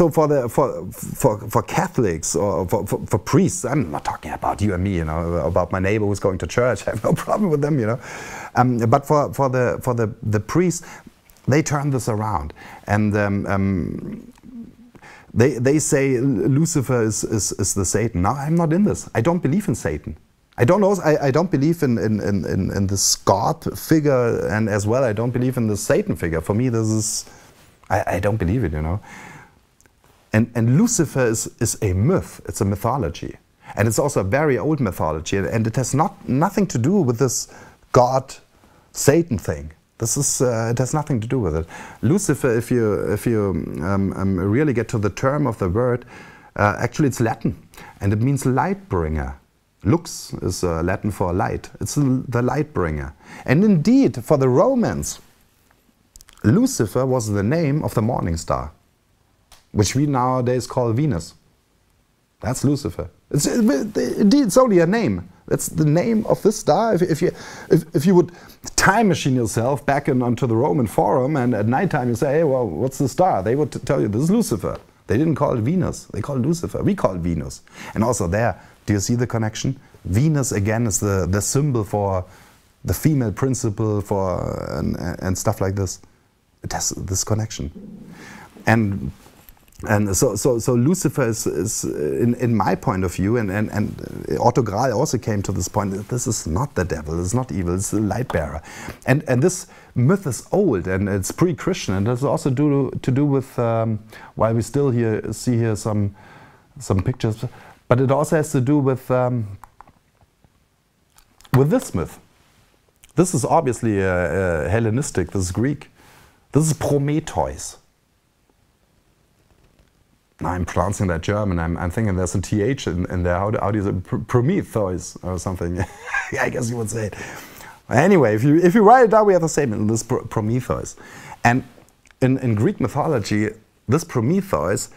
for Catholics or for priests, I'm not talking about you and me, you know, about my neighbor who's going to church. I have no problem with them, you know, but for the priests, they turn this around, and they say Lucifer is the Satan. Now, I'm not in this. I don't believe in Satan. I don't believe in this God figure, and as well I don't believe in the Satan figure. For me, this is, I don't believe it, you know. And Lucifer is a myth. It's a mythology, and it's also a very old mythology, and it has nothing to do with this God Satan thing. This is it has nothing to do with it. Lucifer, if you really get to the term of the word, Actually, it's Latin, and it means light bringer. Lux is Latin for light. It's the light bringer. And indeed, for the Romans, Lucifer was the name of the morning star, which we nowadays call Venus. That's Lucifer. Indeed, it's only a name. That's the name of this star. If you would time machine yourself back onto the Roman Forum, and at nighttime you say, hey, well, what's the star? They would tell you, this is Lucifer. They didn't call it Venus. They called it Lucifer. We call it Venus. And also there, do you see the connection? Venus, again, is the symbol for the female principle and stuff like this. It has this connection. And so Lucifer is in my point of view, and Otto Rahn also came to this point, that this is not the devil, it's not evil, it's the light bearer. And this myth is old, and it's pre-Christian, and it's also to do with, while we still see here some pictures, but it also has to do with this myth. This is obviously Hellenistic, this is Greek. This is Prometheus. I'm pronouncing that German. I'm thinking there's a TH in there. How do you say Prometheus or something? I guess you would say it. Anyway, if you write it down, we have the same in this Prometheus. And in Greek mythology, this Prometheus,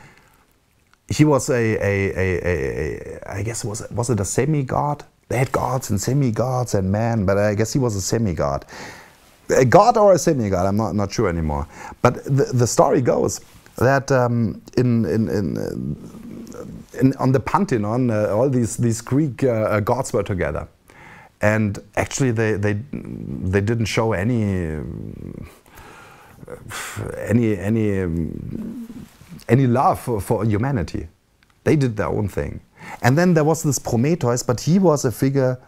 he was I guess was it a semi-god? They had gods and semi-gods and man, but I guess he was a semi-god. A god or a semi-god, I'm not sure anymore. But the story goes that on the Pantheon, all these Greek gods were together, and actually they didn't show any love for humanity. They did their own thing. And then there was this Prometheus, but he was a figure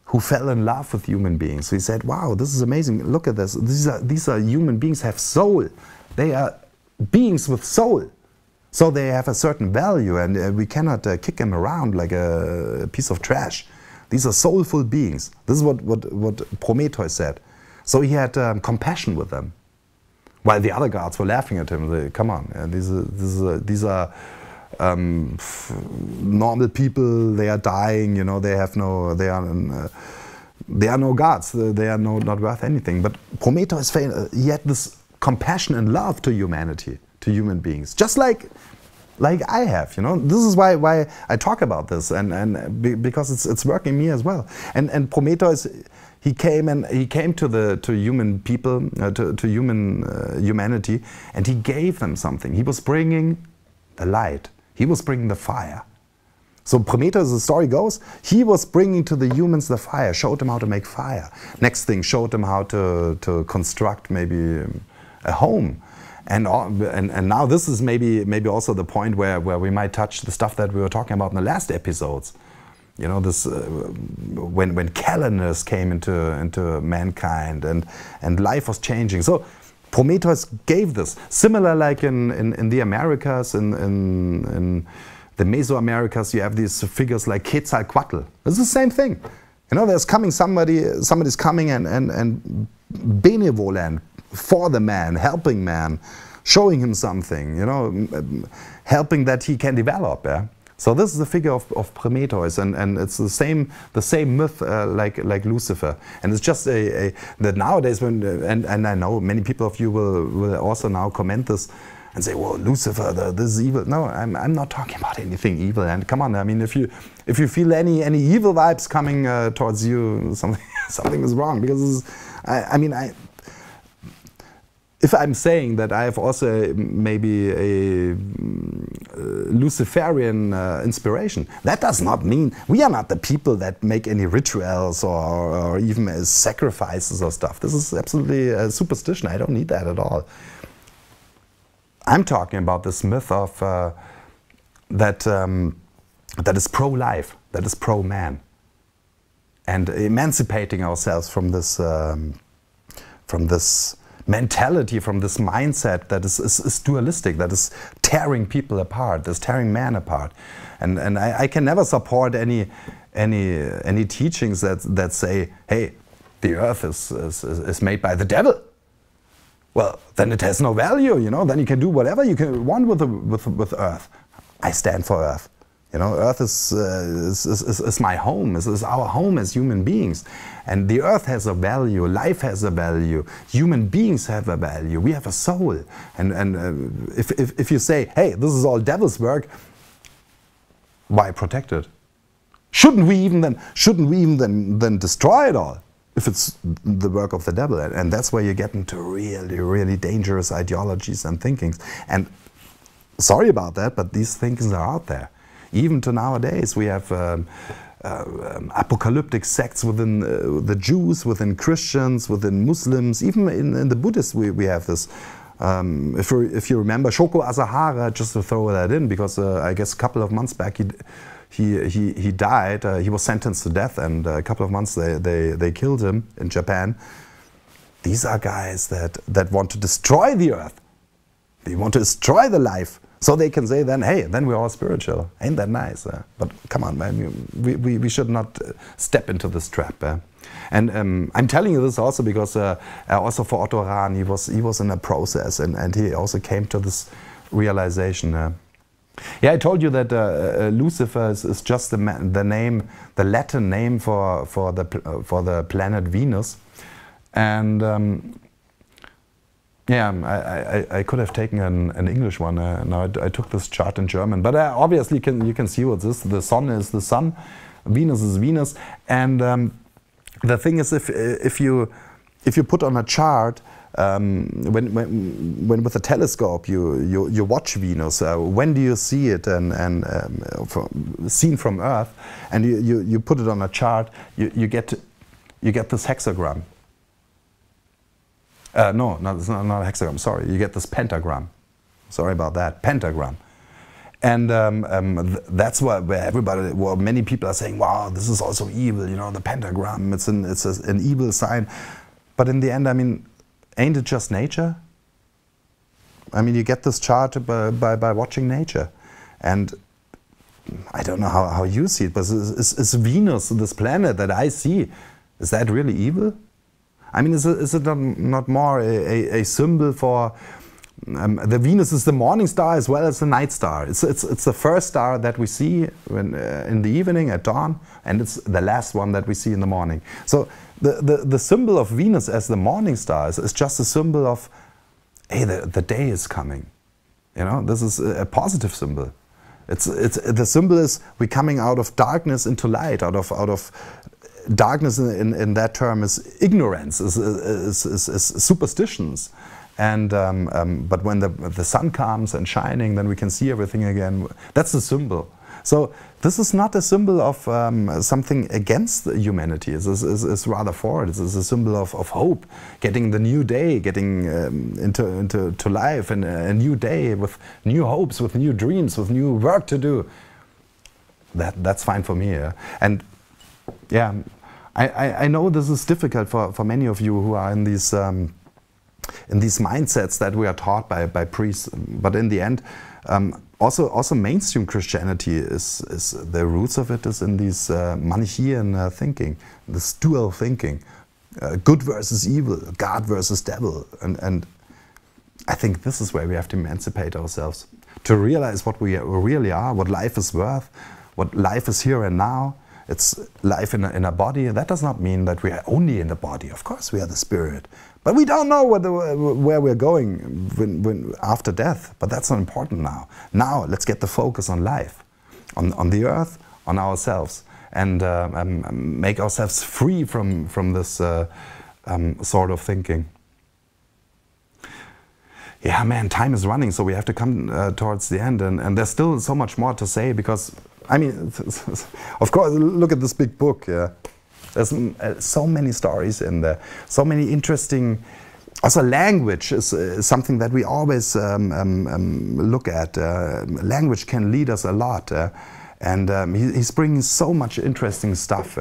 who fell in love with human beings. So he said, wow, this is amazing, look at this. These are human beings, have soul. They are beings with soul. So they have a certain value, and we cannot kick them around like a piece of trash. These are soulful beings. This is what Prometheus said. So he had compassion with them. While the other gods were laughing at him. They, come on, these are normal people, they are dying, you know, they are no gods, they are not worth anything. But Prometheus, he had this compassion and love to humanity, to human beings, just like I have, you know. This is why I talk about this, and because it's working me as well. And Prometheus, he came to human people, to humanity, and he gave them something. He was bringing the light. He was bringing the fire. So Prometheus, the story goes, he was bringing to the humans the fire, showed them how to make fire. Next thing, showed them how to construct maybe a home. And now this is maybe also the point where we might touch the stuff that we were talking about in the last episodes. You know, this when calendars came into mankind and life was changing. So Prometheus gave this. Similar like in the Americas, in the Mesoamericas, you have these figures like Quetzalcoatl. It's the same thing. You know, there's coming somebody's coming and benevolent for the man, helping man, showing him something, you know, helping that he can develop. Yeah? So this is the figure of Prometheus, and it's the same myth like Lucifer. And it's just that nowadays, and I know many people of you will also now comment this and say, well, Lucifer, this is evil. No, I'm not talking about anything evil. And come on, I mean, if you feel any evil vibes coming towards you, something is wrong. Because if I'm saying that I have also maybe a Luciferian inspiration, that does not mean we are not the people that make any rituals or even sacrifices or stuff. This is absolutely a superstition. I don't need that at all. I'm talking about this myth of that is pro-life, that is pro-man, and emancipating ourselves from this mentality, from this mindset that is dualistic, that is tearing people apart, that's tearing man apart. And I can never support any teachings that say, hey, the earth is made by the devil. Well, then it has no value, you know. Then you can do whatever you want with earth. I stand for Earth. You know, Earth is my home, is our home as human beings. And the Earth has a value, life has a value, human beings have a value, we have a soul. And if you say, hey, this is all devil's work, why protect it? Shouldn't we even then destroy it all? If it's the work of the devil. And that's where you get into really, really dangerous ideologies and thinkings. And sorry about that, but these thinkings are out there. Even to nowadays, we have apocalyptic sects within the Jews, within Christians, within Muslims, even in the Buddhists we have this. If you remember Shoko Asahara, just to throw that in, because I guess a couple of months back he died. He was sentenced to death, and a couple of months they killed him in Japan. These are guys that want to destroy the earth. They want to destroy the life. So they can say then, hey, then we're all spiritual. Ain't that nice? But come on, man, we should not step into this trap. And I'm telling you this also because also for Otto Rahn, he was in a process, and he also came to this realization. Yeah, I told you that Lucifer is just the Latin name for the planet Venus, and yeah, I could have taken an English one. Now I took this chart in German, but obviously you can see what this. The Sun is the Sun, Venus is Venus, and the thing is, if you put on a chart, when with a telescope you watch Venus, when do you see it, and seen from Earth, and you put it on a chart, you get this hexagram. No, it's not a hexagram, sorry. You get this pentagram. Sorry about that, pentagram. And that's where many people are saying, wow, this is also evil, you know, the pentagram, it's an evil sign. But in the end, I mean, ain't it just nature? I mean, you get this chart by watching nature. And I don't know how you see it, but is Venus, this planet that I see, is that really evil? I mean, is it not more a symbol for the Venus is the morning star as well as the night star. It's the first star that we see when, in the evening at dawn, and it's the last one that we see in the morning. So the symbol of Venus as the morning star is just a symbol of, hey, the day is coming. You know, this is a positive symbol. The symbol is we're coming out of darkness into light, out of darkness in that term is ignorance, is superstitions. And but when the sun comes and shining, then we can see everything again. That's the symbol. So this is not a symbol of something against humanity. It's rather for it. It's a symbol of hope, getting the new day, getting into life, and a new day with new hopes, with new dreams, with new work to do. That's fine for me. Yeah? And yeah, I know this is difficult for many of you who are in these mindsets that we are taught by priests. But in the end, also mainstream Christianity is the roots of it is in these Manichaean thinking, this dual thinking, good versus evil, God versus devil, and I think this is where we have to emancipate ourselves, to realize what we really are, what life is worth, what life is here and now. It's life in a body. That does not mean that we are only in the body. Of course, we are the spirit, but we don't know where we're going after death. But that's not important now. Now, let's get the focus on life, on the earth, on ourselves, and make ourselves free from this sort of thinking. Yeah, man, time is running, so we have to come towards the end, and there's still so much more to say, because I mean, of course, look at this big book. Yeah. There's so many stories in there, so many interesting. Also, language is something that we always look at. Language can lead us a lot, and he's bringing so much interesting stuff.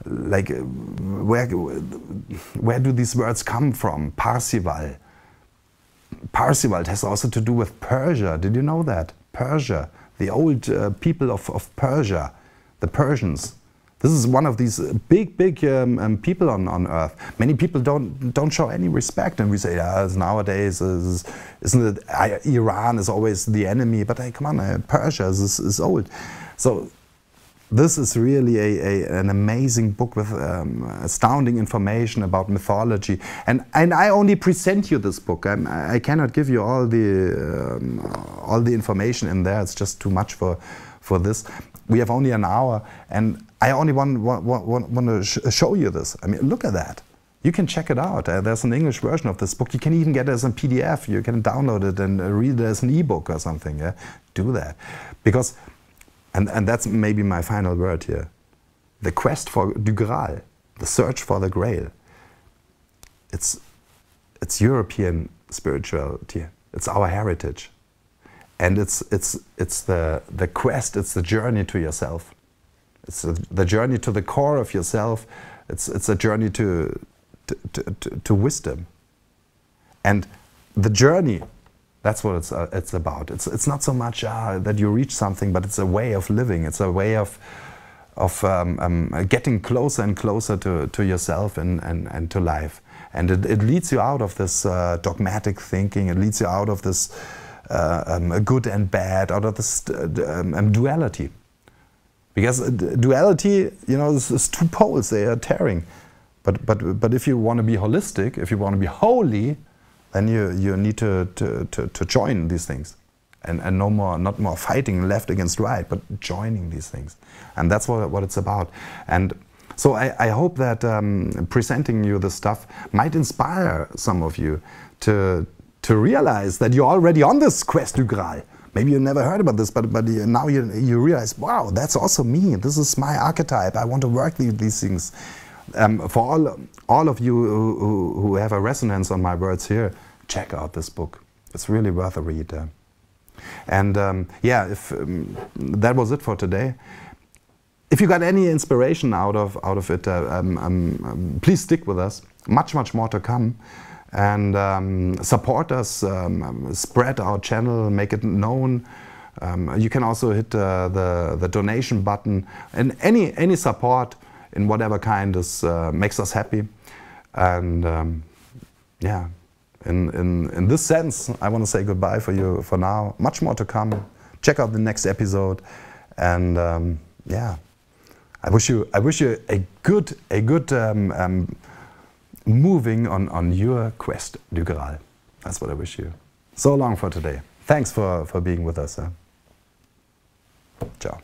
Like, where do these words come from? Parsival. Parsival has also to do with Persia. Did you know that? Persia. The old people of Persia, the Persians, This is one of these big people on Earth. Many people don't show any respect, and we say, nowadays, isn't it? Iran is always the enemy, but hey, come on, Persia is old. So this is really an amazing book with astounding information about mythology. And I only present you this book. I cannot give you all the information in there. It's just too much for this. We have only an hour, and I only want to show you this. I mean, look at that. You can check it out. There's an English version of this book. You can even get it as a PDF. You can download it and read it as an ebook or something. Yeah? Do that. Because, and that's maybe my final word here, the quest for du Graal, the search for the Grail, it's European spirituality. It's our heritage. And it's the quest, it's the journey to yourself. It's the journey to the core of yourself. It's a journey to wisdom. And the journey, that's what it's about. It's not so much that you reach something, but it's a way of living. It's a way of getting closer and closer to yourself and to life. And it leads you out of this dogmatic thinking. It leads you out of this good and bad, out of this duality. Because duality, you know, is two poles, they are tearing. But if you want to be holistic, if you want to be holy, then you need to join these things. And not more fighting left against right, but joining these things. And that's what it's about. And so I hope that presenting you this stuff might inspire some of you to realize that you're already on this quest du Graal. Maybe you never heard about this, but now you realize, wow, that's also me. This is my archetype. I want to work these things. For all of you who have a resonance on my words here, check out this book. It's really worth a read. And yeah, if that was it for today. If you got any inspiration out of it, please stick with us. Much more to come. And support us, spread our channel, make it known. You can also hit the donation button, and any support in whatever kind makes us happy. And yeah, in this sense, I want to say goodbye for you for now. Much more to come. Check out the next episode, and yeah, I wish you a good moving on your quest du Graal. That's what I wish you. So long for today. Thanks for being with us. Ciao.